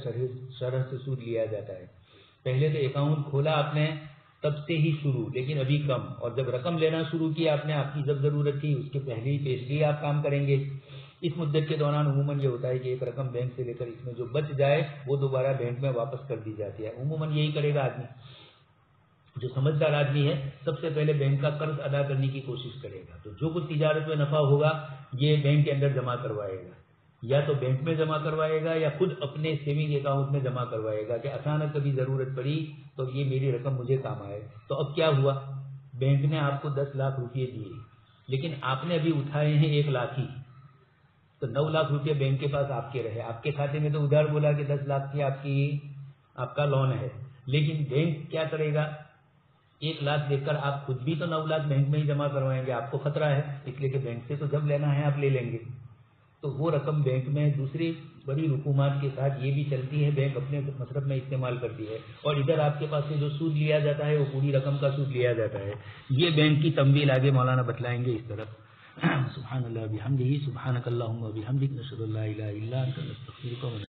شرح سے سود لیا جاتا ہے۔ پہلے تو اکاؤنٹ کھولا آپ نے تب سے ہی شروع، لیکن ابھی کم، اور جب رقم لینا شروع کیا آپ نے، آپ کی جب ضرورت تھی اس کے پہلے ہی پیشگی آپ کام کریں گے۔ اس مدت کے دوران عموماً یہ ہوتا ہے کہ ایک رقم بینک سے لے کر اس میں جو بچ جائے وہ دوبارہ بینک میں واپس کر دی جاتی ہے، عموماً یہی کرے گا آدمی۔ جو سمجھدار آدمی ہے سب سے پہلے بینک کا قرض ادا کرنے کی کوشش کرے گا، تو جو کچھ تجارت میں نفع ہوگا یہ بینک کے اندر جمع کروائے گا، یا تو بینک میں جمع کروائے گا یا خود اپنے سیونگ اکاؤنٹ میں جمع کروائے گا کہ اچانک کبھی ضرورت پڑی تو یہ میری رقم مجھے کام آئے۔ تو اب کیا ہوا، بینک نے آپ کو 10 لاکھ روپے دیے، لیکن آپ نے ابھی اٹھائے ہیں 1 لاکھ ہی، تو 9 لاکھ روپے بینک کے پاس آپ کے رہے، آپ کے کھاتے میں تو ادھار بولا کہ 10 لاکھ کی آپ کا لون ہے، لیکن بینک کیا کرے گا، 1 لاکھ دیکھ کر آپ خود بھی تو 9 لاکھ بینک میں ہی جمع کروائیں گے، آپ کو خطرہ ہے، اس لیے کہ بینک سے تو جب لینا ہے آپ لے لیں گے، تو وہ رقم بینک میں دوسری بڑی رقومات کے ساتھ یہ بھی چلتی ہے، بینک اپنے مصرف میں استعمال کرتی ہے، اور ادھر آپ کے پاس سے جو سود لیا جاتا ہے وہ پوری رقم کا سود لیا جاتا ہے۔ یہ بینک کی تمویل آگے مولانا بتلائیں گے اس طرف۔ سبحان اللہ بحمدہ، سبحانک اللہم و بحمدک، نشہد ان لا الہ الا انت، نستغفرک و